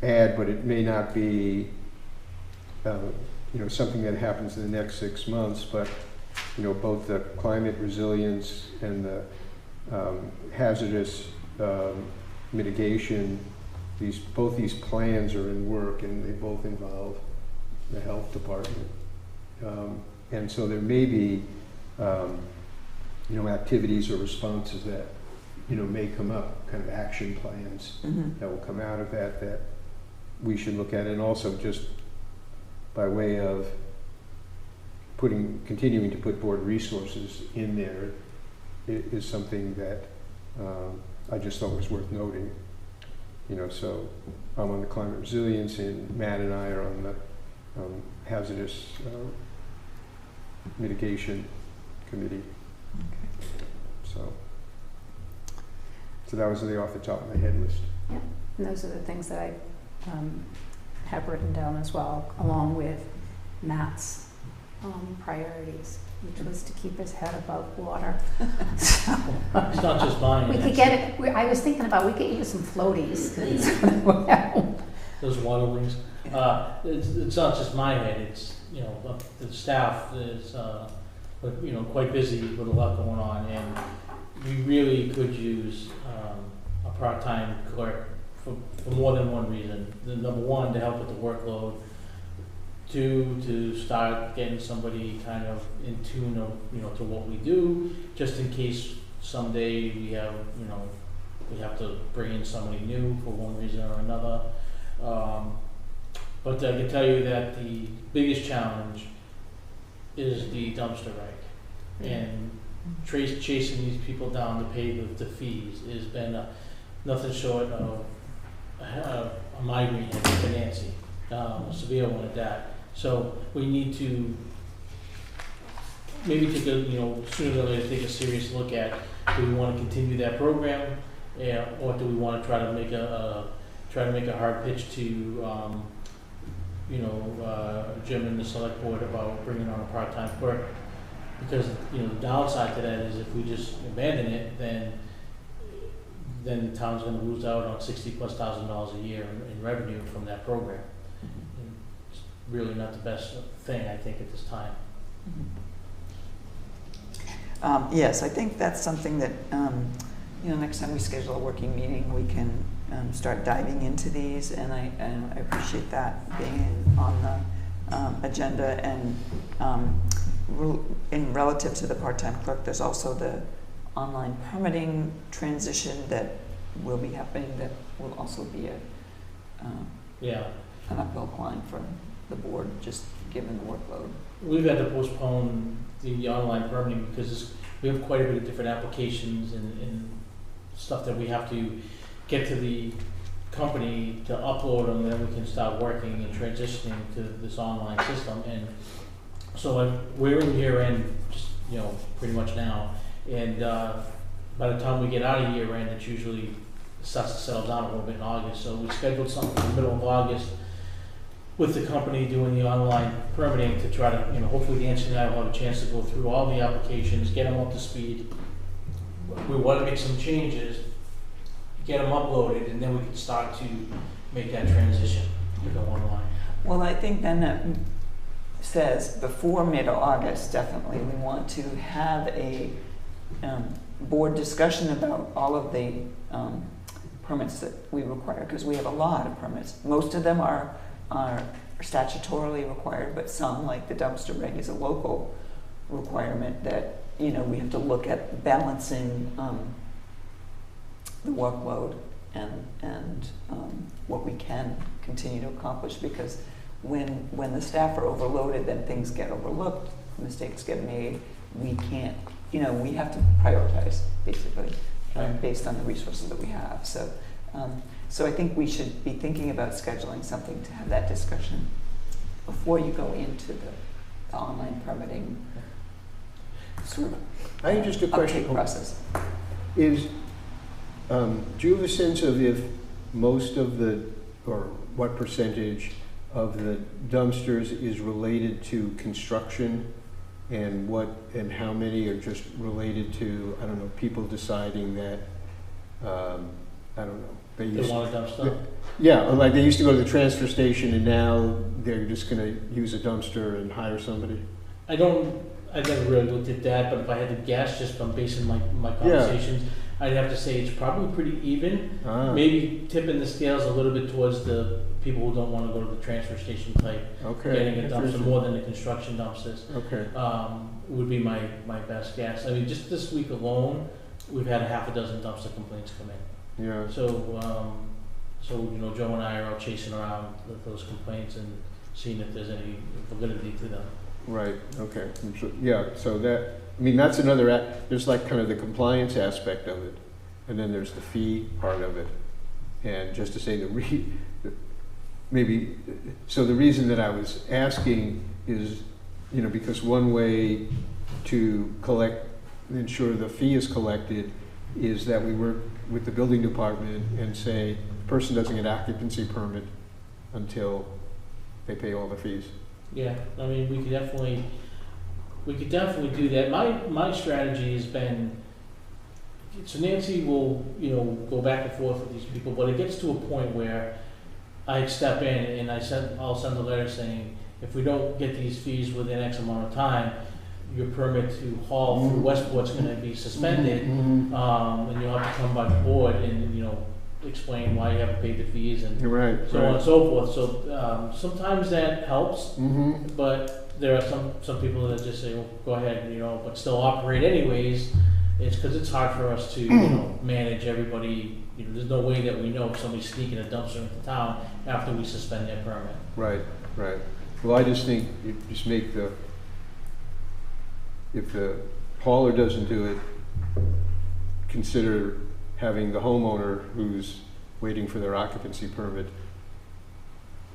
add, but it may not be, something that happens in the next 6 months, but, both the climate resilience and the hazardous mitigation, both these plans are in work, and they both involve the health department. And so there may be, activities or responses that, may come up, kind of action plans Mm-hmm. that will come out of that we should look at. And also just by way of continuing to put board resources in there is something that I just thought was worth noting. So I'm on the climate resilience, and Matt and I are on the hazardous mitigation committee. So that was off the top of my head list. and those are the things that I have written down as well, along with Matt's priorities, which was to keep his head above water. So, It's not just mine. we could get it, I was thinking about, we could use some floaties. Those water wings. It's not just my head, it's, the staff is, quite busy with a lot going on, and we really could use a part-time clerk for more than one reason. The number one, to help with the workload. Two, to start getting somebody kind of in tune of, to what we do, just in case someday we have, we have to bring in somebody new for one reason or another. But I can tell you that the biggest challenge is the dumpster rag. And chasing these people down to pay the fees has been nothing short of a migraine for Nancy, a severe one at that. So we need to maybe take a, sooner than later, take a serious look at, do we want to continue that program? Yeah, or do we want to try to make a hard pitch to, Jim and the select board about bringing on a part-time clerk? Because, the downside to that is if we just abandon it, then the town's gonna lose out on $60,000+ a year in revenue from that program. And it's really not the best thing, I think, at this time. Yes, I think that's something that, next time we schedule a working meeting, we can start diving into these, and I appreciate that being on the agenda. And in relative to the part-time clerk, there's also the online permitting transition that will be happening that will also be an uphill climb for the board, just given the workload. We've had to postpone the online permitting because we have quite a bit of different applications and stuff that we have to get to the company to upload them, and then we can start working and transitioning to this online system. And so we're in year end, just, pretty much now. And by the time we get out of year end, it usually starts to settle down a little bit in August. So we scheduled something in the middle of August with the company doing the online permitting to try to, hopefully Nancy and I will have a chance to go through all the applications, get them up to speed. We want to make some changes, get them uploaded, and then we can start to make that transition to go online. Well, I think then that says before mid-August, definitely, we want to have a board discussion about all of the permits that we require, because we have a lot of permits. Most of them are statutorily required, but some, like the dumpster reg, is a local requirement that we have to look at balancing the workload and what we can continue to accomplish, because when the staff are overloaded, then things get overlooked, mistakes get made. We can't, we have to prioritize, basically, based on the resources that we have. So I think we should be thinking about scheduling something to have that discussion before you go into the online permitting sort of I have just a question. uptake process. Do you have a sense of if most of or what percentage of the dumpsters is related to construction, and how many are just related to, people deciding that, They want a dumpster? Yeah, like they used to go to the transfer station and now they're just gonna use a dumpster and hire somebody? I never really looked at that, but if I had to guess, just from basing my conversations, I'd have to say it's probably pretty even. Maybe tipping the scales a little bit towards the people who don't want to go to the transfer station type. Okay. Getting a dumpster more than the construction dumpsters. Okay. Would be my best guess. I mean, just this week alone, we've had 6 dumpster complaints come in. Yeah. So, Joe and I are out chasing around those complaints and seeing if there's any validity to them. Right, okay. So that's another, there's like kind of the compliance aspect of it, and then there's the fee part of it. And just to say the reason that I was asking is, because one way to ensure the fee is collected is that we work with the building department and say, the person doesn't get occupancy permit until they pay all the fees. Yeah, I mean, we could definitely do that. My strategy has been, so Nancy will, go back and forth with these people, but it gets to a point where I step in and I'll send a letter saying, if we don't get these fees within X amount of time, your permit to haul through Westport's going to be suspended, and you'll have to come by the board and explain why you haven't paid the fees and so on and so forth. So sometimes that helps, but there are some people that just say, well, go ahead, but still operate anyways. It's because it's hard for us to manage everybody. There's no way that we know if somebody's sneaking a dumpster into town after we suspend their permit. Right. Well, I just think you just make if the hauler doesn't do it, consider having the homeowner who's waiting for their occupancy permit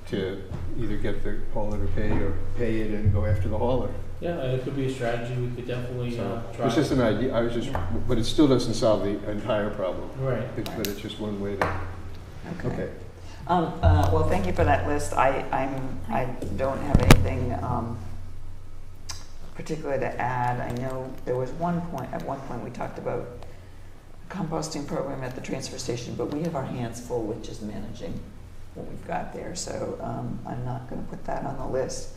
to either get the hauler to pay or pay it and go after the hauler. Yeah, it could be a strategy. We could definitely So, try. it's just an idea, I was just, but it still doesn't solve the entire problem. Right. But it's just one way to, okay. Well, thank you for that list. I don't have anything particular to add. I know there was at one point we talked about a composting program at the transfer station, but we have our hands full with just managing what we've got there. So I'm not going to put that on the list.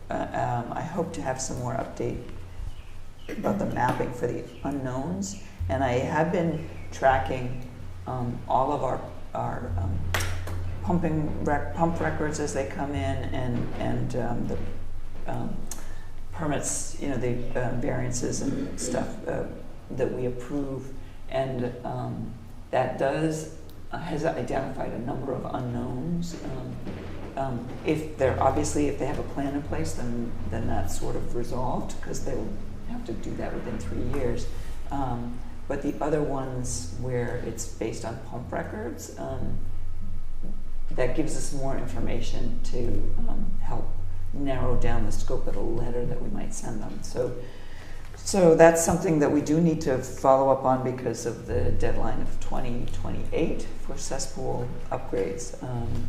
I hope to have some more update about the mapping for the unknowns. And I have been tracking all of our pump records as they come in, and the permits, the variances and stuff that we approve, and that has identified a number of unknowns. If they have a plan in place, then that's sort of resolved, because they'll have to do that within 3 years. But the other ones where it's based on pump records, that gives us more information to help narrow down the scope of the letter that we might send them. So that's something that we do need to follow up on because of the deadline of 2028 for cesspool upgrades.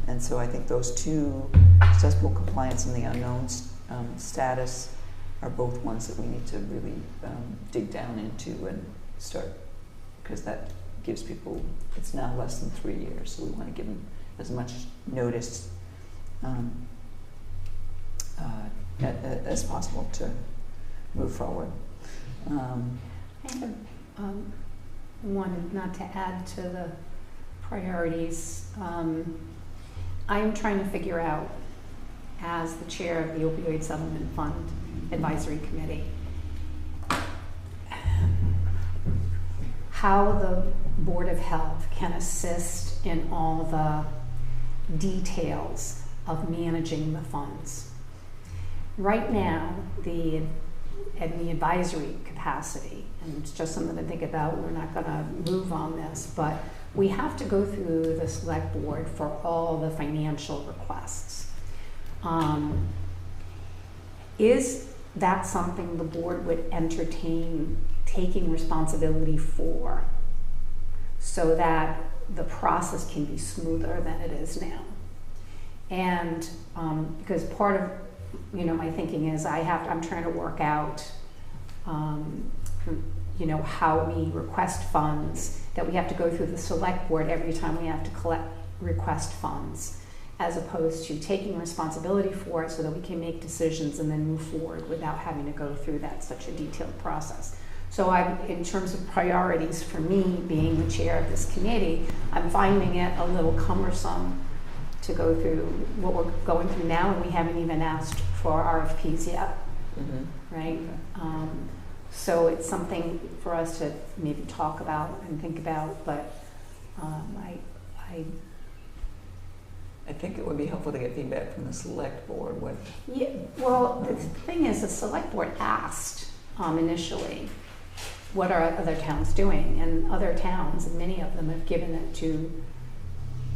And so I think those two, cesspool compliance and the unknowns status, are both ones that we need to really dig down into and start, because that gives people, it's now less than 3 years, so we want to give them as much notice as possible to move forward. I wanted not to add to the priorities. I am trying to figure out, as the chair of the Opioid Settlement Fund Advisory Committee, how the Board of Health can assist in all the details of managing the funds. Right now, in the advisory capacity, and it's just something to think about, we're not going to move on this, but we have to go through the select board for all the financial requests. Is that something the board would entertain taking responsibility for, so that the process can be smoother than it is now? And because part of my thinking is I'm trying to work out how we request funds, that we have to go through the select board every time we have to request funds, as opposed to taking responsibility for it so that we can make decisions and then move forward without having to go through such a detailed process. So in terms of priorities for me, being the chair of this committee, I'm finding it a little cumbersome to go through what we're going through now, and we haven't even asked for RFPs yet, right? So it's something for us to maybe talk about and think about, but I think it would be helpful to get feedback from the select board. Yeah, well, the thing is, the select board asked initially, what are other towns doing? And other towns, and many of them, have given it to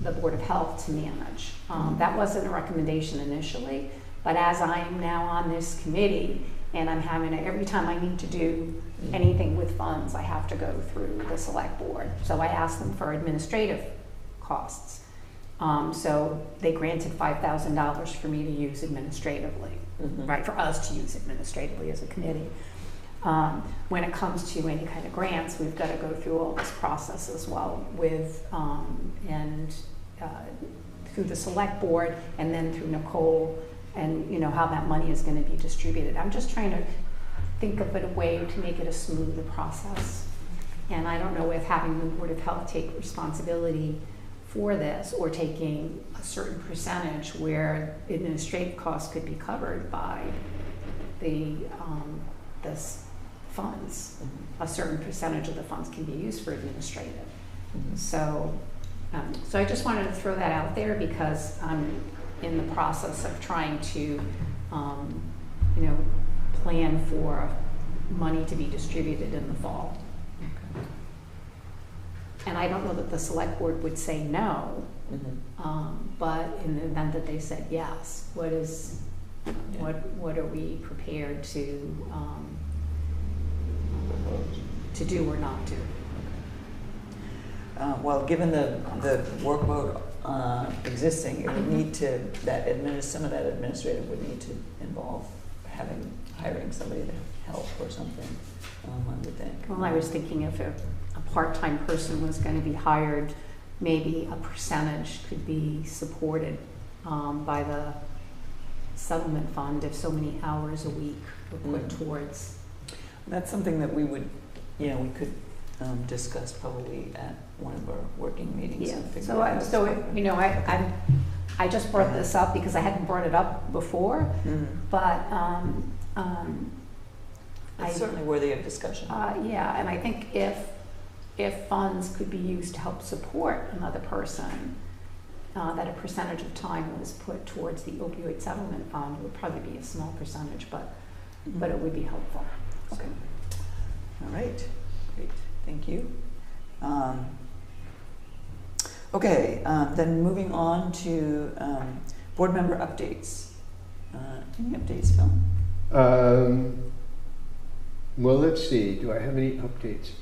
the Board of Health to manage. That wasn't a recommendation initially, but as I am now on this committee, and I'm having every time I need to do anything with funds, I have to go through the select board. So I asked them for administrative costs. So they granted $5,000 for me to use administratively, right? For us to use administratively as a committee. When it comes to any kind of grants, we've got to go through all this process as well with through the select board, and then through Nicole, and how that money is going to be distributed. I'm just trying to think of a way to make it a smoother process. And I don't know if having the Board of Health take responsibility for this, or taking a certain percentage where administrative costs could be covered by the funds. A certain percentage of the funds can be used for administrative. So I just wanted to throw that out there, because I'm in the process of trying to, plan for money to be distributed in the fall. And I don't know that the select board would say no, but in the event that they said yes, what is What are we prepared to do or not do? Well, given the workload existing, it would need to, some of that administrative would need to involve hiring somebody to help or something, I would think. Well, I was thinking if a part-time person was going to be hired, maybe a percentage could be supported by the settlement fund if so many hours a week were put towards. That's something that we would, we could discuss probably at one of our working meetings. Yeah. And figure So, out I just brought this up because I hadn't brought it up before, but it's certainly worthy of discussion. yeah, and I think if funds could be used to help support another person, that a percentage of time was put towards the opioid settlement fund. It would probably be a small percentage, but it would be helpful. Okay. All right. Great. Thank you. Okay. Then moving on to board member updates. Any updates, Phil? Well, let's see. Do I have any updates?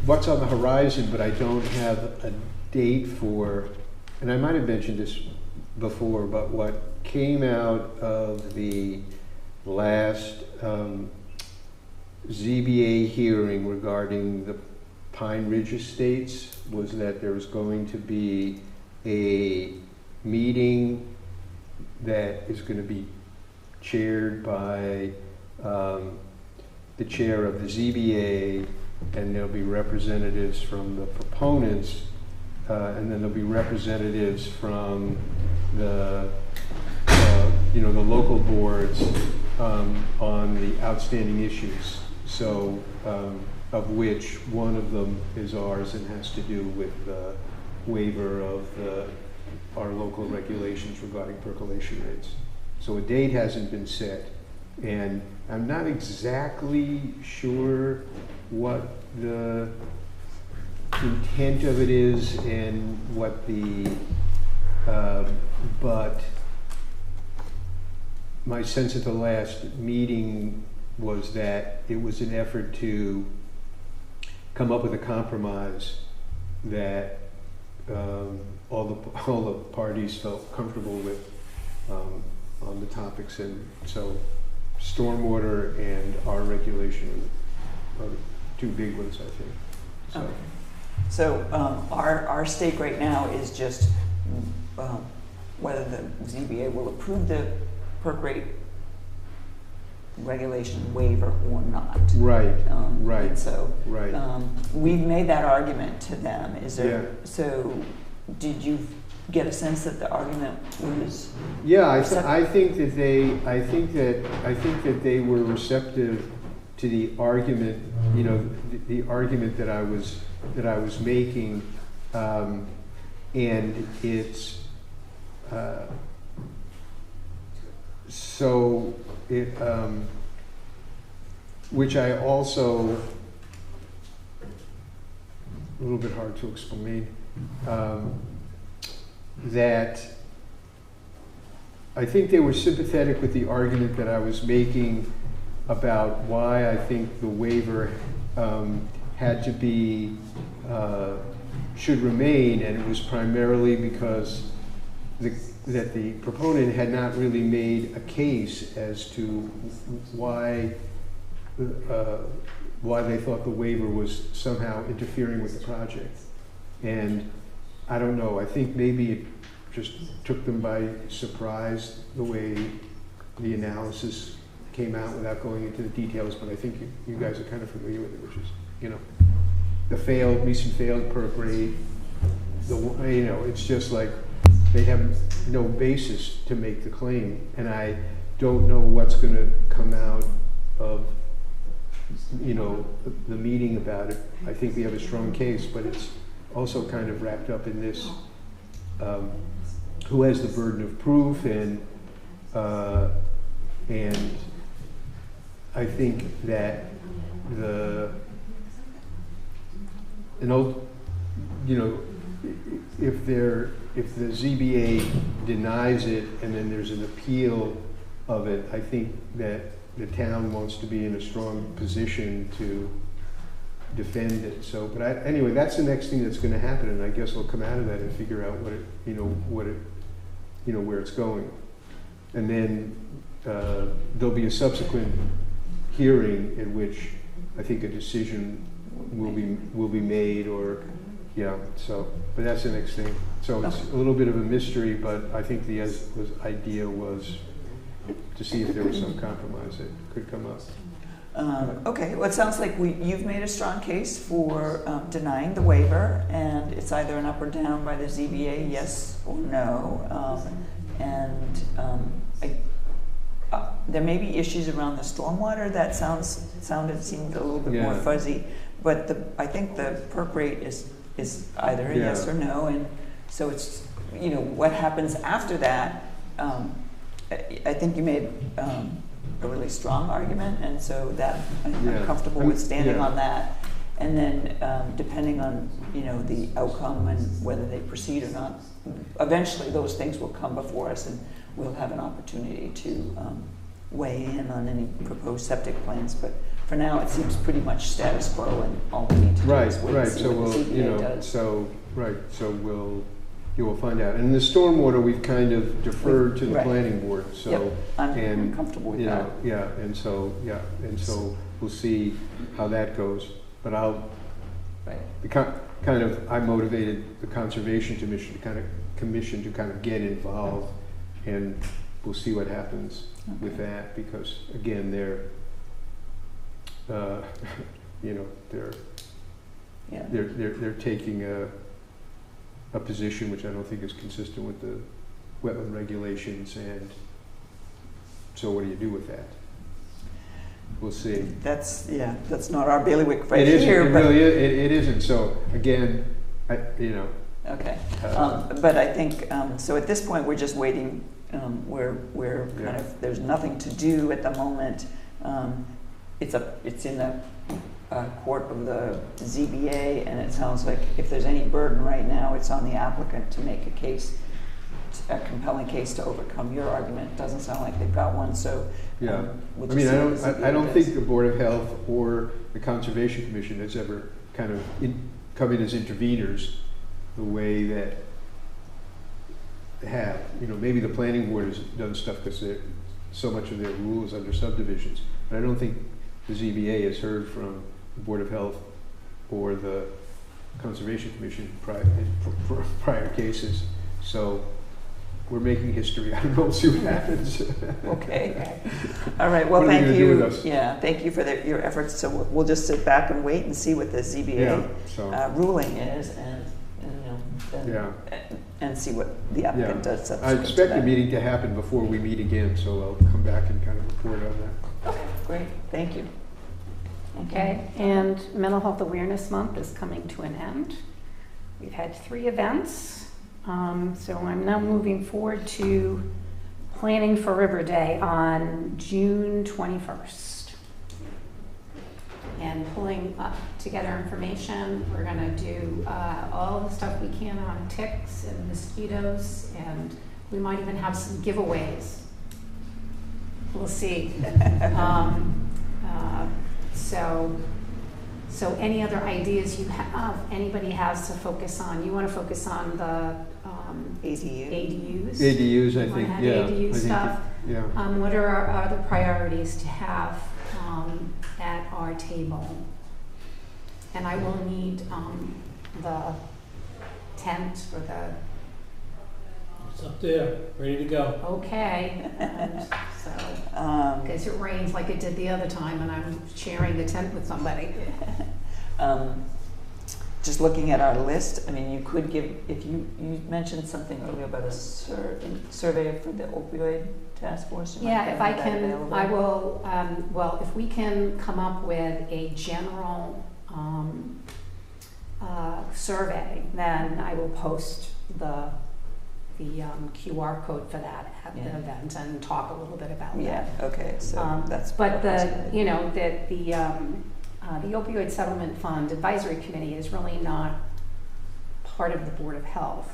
What's on the horizon, but I don't have a date for, and I might have mentioned this before, but what came out of the last ZBA hearing regarding the Pine Ridge Estates was that there was going to be a meeting that is going to be chaired by the chair of the ZBA, and there'll be representatives from the proponents, and then there'll be representatives from the the local boards on the outstanding issues. So, of which one of them is ours and has to do with the waiver of our local regulations regarding percolation rates. So a date hasn't been set, and I'm not exactly sure what the intent of it is and what the, but my sense at the last meeting was that it was an effort to come up with a compromise that all the parties felt comfortable with on the topics, and so stormwater and our regulation are the two big ones, I think. So, okay. So our stake right now is just whether the ZBA will approve the perk rate regulation waiver or not. right, right, And so right. we've made that argument to them. Is there? Yeah. So did you get a sense that the argument was? Yeah, I think that they were receptive to the argument, the argument that I was making, and it's so it which I also, a little bit hard to explain, that I think they were sympathetic with the argument that I was making about why I think the waiver had to be, should remain, and it was primarily because that the proponent had not really made a case as to why they thought the waiver was somehow interfering with the project. And I don't know, I think maybe it just took them by surprise the way the analysis came out without going into the details, but I think you guys are kind of familiar with it, which is, the recent failed perk rate, it's just like they have no basis to make the claim, and I don't know what's going to come out of the meeting about it. I think we have a strong case, but it's also kind of wrapped up in this who has the burden of proof, and I think that if if the ZBA denies it and then there's an appeal of it, I think that the town wants to be in a strong position to defend it. So, but anyway, that's the next thing that's gonna happen, and I guess we'll come out of that and figure out what it, where it's going. And then, there'll be a subsequent hearing in which I think a decision will be made, or, yeah, so, but that's the next thing. So it's a little bit of a mystery, but I think the idea was to see if there was some compromise that could come up. Okay, well, it sounds like you've made a strong case for denying the waiver, and it's either an up or down by the ZBA, yes or no. There may be issues around the stormwater. That seemed a little bit more fuzzy, but I think the perk rate is either a yes or no, and so it's, what happens after that. I think you made a really strong argument, and so that I'm comfortable with standing on that. And then depending on the outcome and whether they proceed or not, eventually those things will come before us, and we'll have an opportunity to weigh in on any proposed septic plans. But for now, it seems pretty much status quo, and all we need to do is wait and see So what the ZBA does. So you will find out. And the stormwater, we've kind of deferred to the planning board. So yep, I'm comfortable with that. Yeah, and so we'll see how that goes. But I motivated the Conservation Commission to kind of get involved, and we'll see what happens with that, because again, they're taking a position which I don't think is consistent with the wetland regulations, and so what do you do with that? We'll see. That's not our bailiwick right it isn't, here. It isn't. So again, Okay, but I think so. At this point, we're just waiting. We're kind of, there's nothing to do at the moment. It's in the court of the ZBA, and it sounds like if there's any burden right now, it's on the applicant to make a compelling case to overcome your argument. It doesn't sound like they've got one, so we'll just I don't think the Board of Health or the Conservation Commission has ever kind of come in as interveners the way that they have. Maybe the planning board has done stuff because so much of their rules under subdivisions, but I don't think the ZBA has heard from the Board of Health or the Conservation Commission prior cases. So we're making history. I don't know. We'll see what happens. Okay. All right. Well, thank you. Yeah, thank you for your efforts. So we'll just sit back and wait and see what the ZBA ruling is, and see what the applicant does. I expect the meeting to happen before we meet again, so I'll come back and kind of report on that. Okay, great. Thank you. Okay, and Mental Health Awareness Month is coming to an end. We've had 3 events, so I'm now moving forward to planning for River Day on June 21st. And pulling together information. We're going to do all the stuff we can on ticks and mosquitoes, and we might even have some giveaways. We'll see. So any other ideas you have, anybody has to focus on? You want to focus on the ADUs? ADUs, I think, ADU stuff. What are our other priorities to have at our table? And I will need the tent for the... It's up there, ready to go. Okay, and so, because it rains like it did the other time, and I'm sharing the tent with somebody. Just looking at our list, I mean, you could give, if you mentioned something earlier about a survey for the opioid task force. Yeah, if I can, I will, well, if we can come up with a general survey, then I will post the QR code for that at the event and talk a little bit about that. Yeah, okay, so that's... But the Opioid Settlement Fund Advisory Committee is really not part of the Board of Health.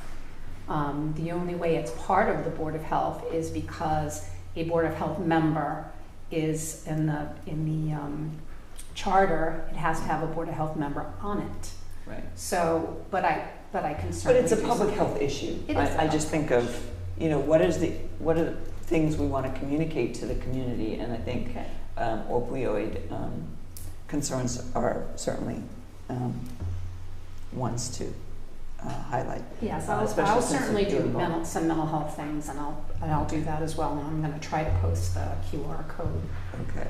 The only way it's part of the Board of Health is because a Board of Health member is in the charter, it has to have a Board of Health member on it. Right. So, but I can But certainly. it's a do public something. health issue. It is a I just think of, you know, what are the things we want to communicate to the community, and I think Okay. opioid concerns are certainly ones to highlight. Yes, especially I'll since certainly we're do doing some mental health things, and I'll do that as well, and I'm gonna try to post the QR code. Okay.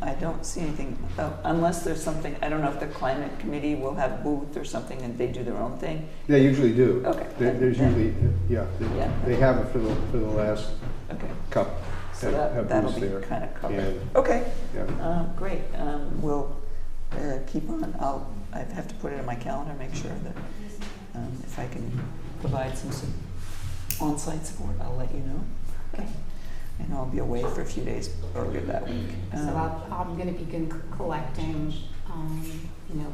I don't see anything, unless there's something, I don't know if the climate committee will have a booth or something and they do their own thing. They usually do. Okay. There's Then- usually, yeah, Yeah. they have it for the last Okay, couple. so have that'll booths be there. kind of covered. And, Okay, yeah. great. We'll keep on, I have to put it in my calendar, make sure that if I can provide some on-site support, I'll let you know. Okay. I know I'll be away for a few days earlier that week. So I'm gonna begin collecting, you know,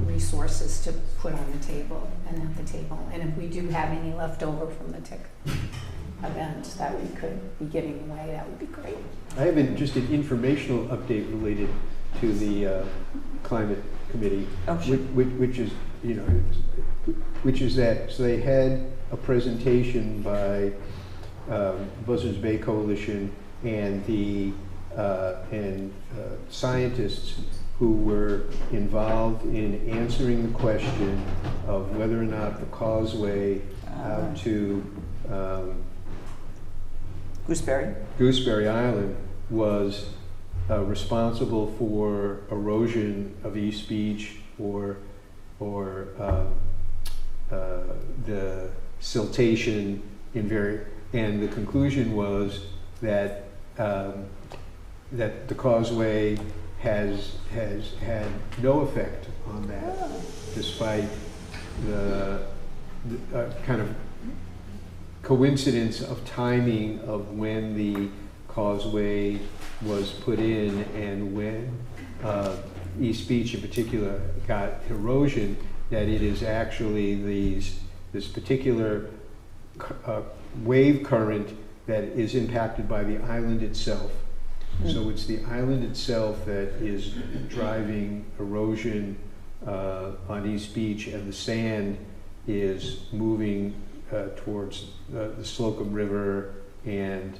resources to put on the table and at the table. And if we do have any left over from the TIC event that we could be giving away, that would be great. I have just an informational update related to the climate committee, Oh, sure. which is, you know, which is that, so they had a presentation by Buzzards Bay Coalition and the scientists who were involved in answering the question of whether or not the causeway out to Gooseberry Island was responsible for erosion of East Beach or the siltation and the conclusion was that that the causeway has had no effect on that, despite the kind of coincidence of timing of when the causeway was put in and when East Beach in particular got erosion, that it is actually this particular wave current that is impacted by the island itself. So it's the island itself that is driving erosion on East Beach, and the sand is moving towards the Slocum River, and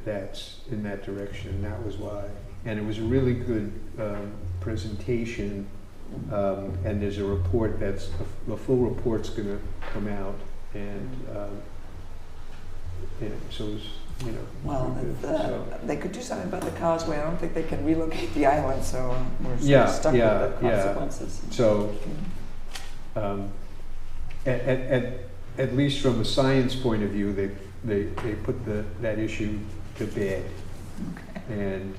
that's in that direction, and that was why. And it was a really good presentation, and there's a report the full report's going to come out, and so it was, you know. Well, so. they could do something about the causeway. I don't think they can relocate the island, so we're sort Yeah, of stuck yeah, with the yeah. consequences. So, at least from a science point of view, they put that issue to bed, Okay. and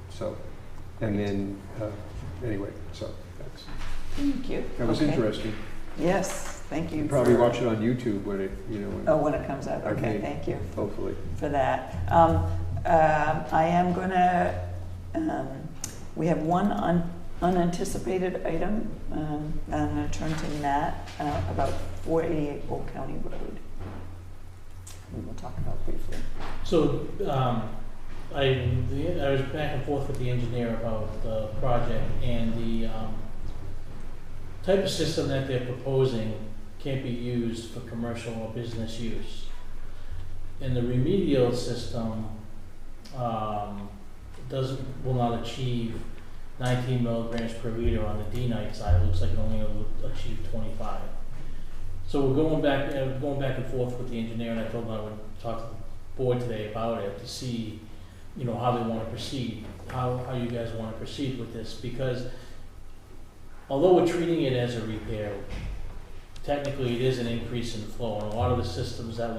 so, and then anyway, so Thank you. that was Okay. interesting. Yes, thank you. You probably for- watch it on YouTube when it, you know, Oh, when it comes out. Okay, Okay. thank you hopefully. for that. I am going to, we have one unanticipated item. I'm going to turn to Matt about 488 Old County Road. We will talk about briefly. So, I was back and forth with the engineer about the project, and the type of system that they're proposing can't be used for commercial or business use. And the remedial system will not achieve 19 milligrams per liter on the D-night side. It looks like it only will achieve 25. So we're going back and forth with the engineer, and I told him I would talk to the board today about it to see, you know, how they want to proceed, how you guys want to proceed with this, because although we're treating it as a repair, technically it is an increase in flow, and a lot of the systems that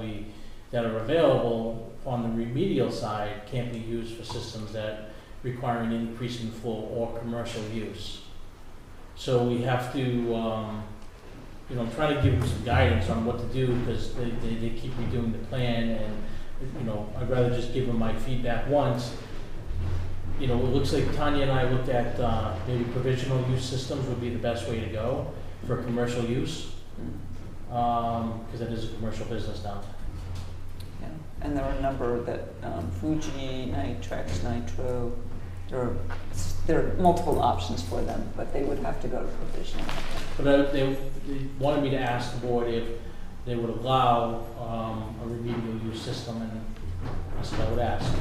are available on the remedial side can't be used for systems that require an increase in flow or commercial use. So we have to, you know, I'm trying to give them some guidance on what to do, because they keep redoing the plan, and, you know, I'd rather just give them my feedback once. you know, it looks like Tanya and I looked at maybe provisional use systems would be the best way to go for commercial use, because it is a commercial business now. Yeah. And there are a number that, Fuji, Nitrex, Nitro, there are multiple options for them, but they would have to go to provisional. But they wanted me to ask the board if they would allow a remedial use system, and I said I would ask.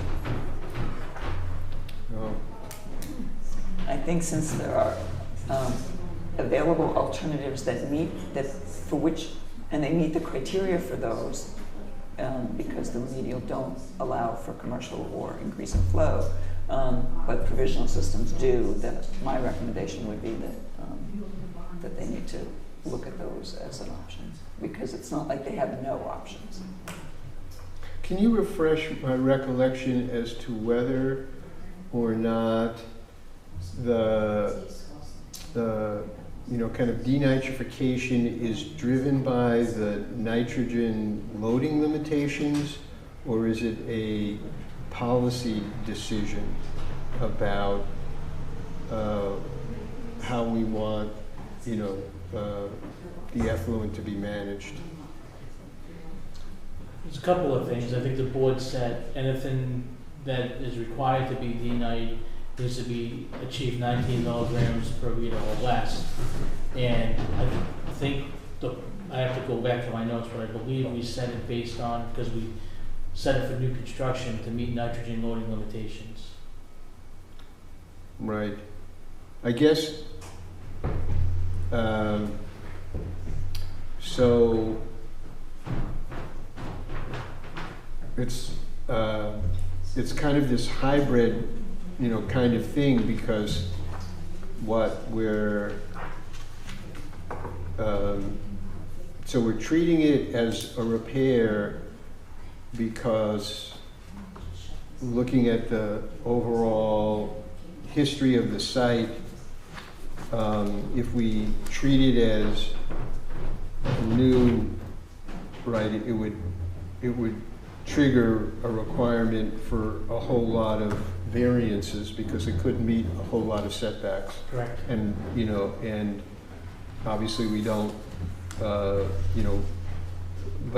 Oh, I think since there are available alternatives that meet and they meet the criteria for those, because the remedial don't allow for commercial or increase in flow, but provisional systems do, that my recommendation would be that they need to look at those as an option, because it's not like they have no options. can you refresh my recollection as to whether or not the kind of denitrification is driven by the nitrogen loading limitations, or is it a policy decision about how we want, the effluent to be managed? There's a couple of things. I think the board said anything that is required to be denite needs to be achieve 19 milligrams per liter or less. And I think I have to go back to my notes, but I believe we set it based on, because we set it for new construction to meet nitrogen loading limitations. Right. I guess, so it's kind of this hybrid, kind of thing, because what so we're treating it as a repair because looking at the overall history of the site, if we treat it as new, right, it would trigger a requirement for a whole lot of variances because it couldn't meet a whole lot of setbacks. Correct. And, and obviously we don't, but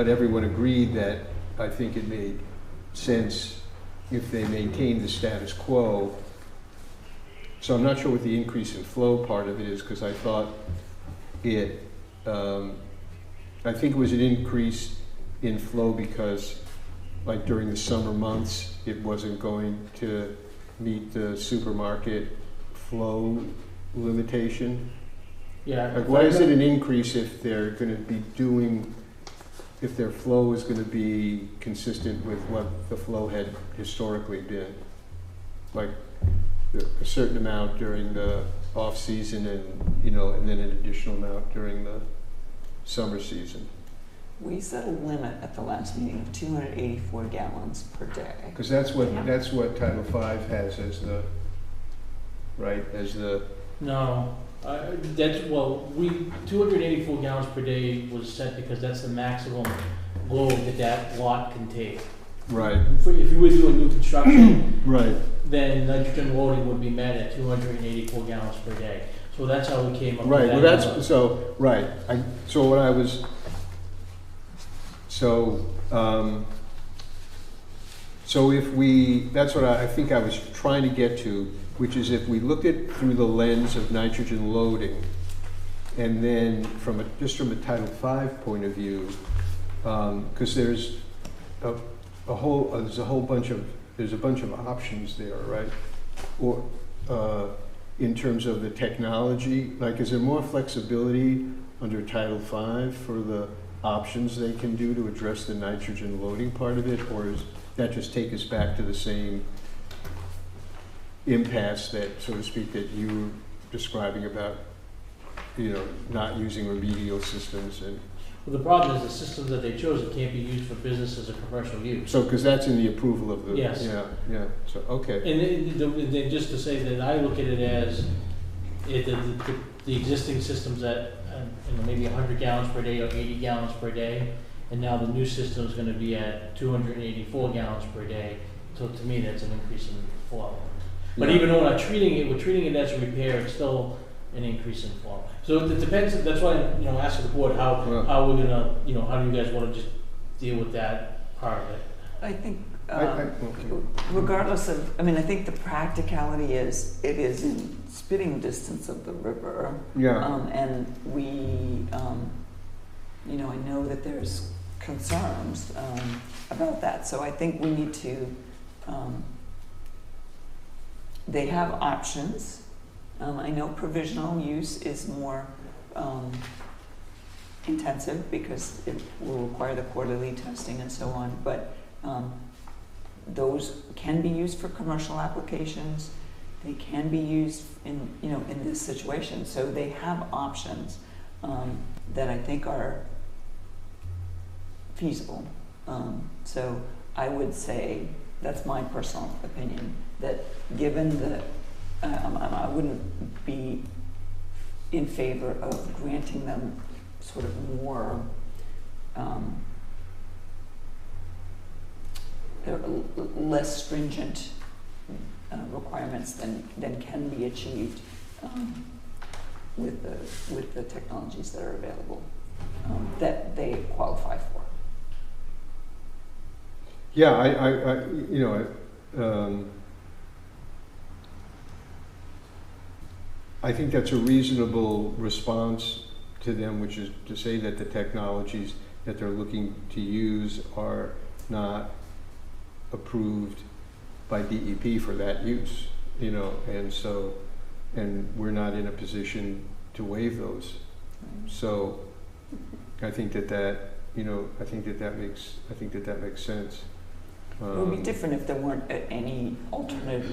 everyone agreed that I think it made sense if they maintained the status quo. So I'm not sure what the increase in flow part of it is, because I thought I think it was an increase in flow because, like, during the summer months, it wasn't going to meet the supermarket flow limitation. Yeah. Like, why is it an increase if they're going to be if their flow is going to be consistent with what the flow had historically been? Like, a certain amount during the off season and, and then an additional amount during the summer season. We set a limit at the last meeting of 284 gallons per day. Because that's what Title V has as the, right, as the... No, 284 gallons per day was set because that's the maximum load that lot can take. Right. If you were doing new construction, right, then nitrogen loading would be met at 284 gallons per day. So that's how we came up with right. that Well, that's number. so right. So if we, that's what I think I was trying to get to, which is if we look at through the lens of nitrogen loading, and then just from a Title V point of view, because there's a bunch of options there, right? Or in terms of the technology, like, is there more flexibility under Title V for the options they can do to address the nitrogen loading part of it, or is that just take us back to the same impasse that, so to speak, that you were describing about, not using remedial systems? And Well, the problem is the systems that they chose, it can't be used for business or commercial use. so, because that's in the approval of the... Yes. Yeah, so, okay. And then just to say that I look at it as the existing systems that, maybe 100 gallons per day or 80 gallons per day, and now the new system is going to be at 284 gallons per day. So to me, that's an increase in flow. But Yeah. even though we're treating it as a repair, it's still an increase in flow. So it depends, that's why, asking the board how we're gonna, how do you guys wanna just deal with that part of it? I think, okay. regardless of, I mean, I think the practicality is, it is in spitting distance of the river. Yeah, And we, I know that there's concerns about that, so I think we need to, they have options. I know provisional use is more intensive because it will require the quarterly testing and so on, but those can be used for commercial applications. They can be used in this situation. So they have options that I think are feasible. So I would say, that's my personal opinion, that given the, I wouldn't be in favor of granting them sort of more less stringent requirements than can be achieved with the technologies that are available that they qualify for. yeah, I think that's a reasonable response to them, which is to say that the technologies that they're looking to use are not approved by DEP for that use, and we're not in a position to waive those. So I think that makes sense. It would be different if there weren't any alternatives.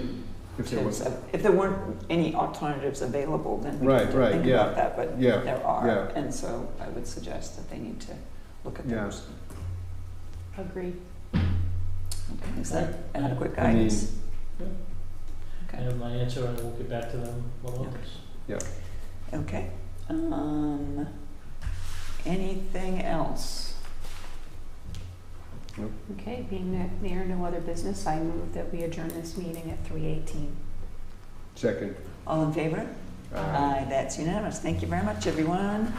If there was, If there weren't any alternatives available, then we have to Right, think yeah, about that, but yeah, there are. yeah. And so I would suggest that they need to look at Yeah. those. Agree. Okay, is that adequate I mean, guidance? I Okay. have my answer, and we'll get back to them below this. Okay. Anything else? Okay, being that there are no other business, I move that we adjourn this meeting at 3:18. Second. All in favor? Aye, that's unanimous. Thank you very much, everyone.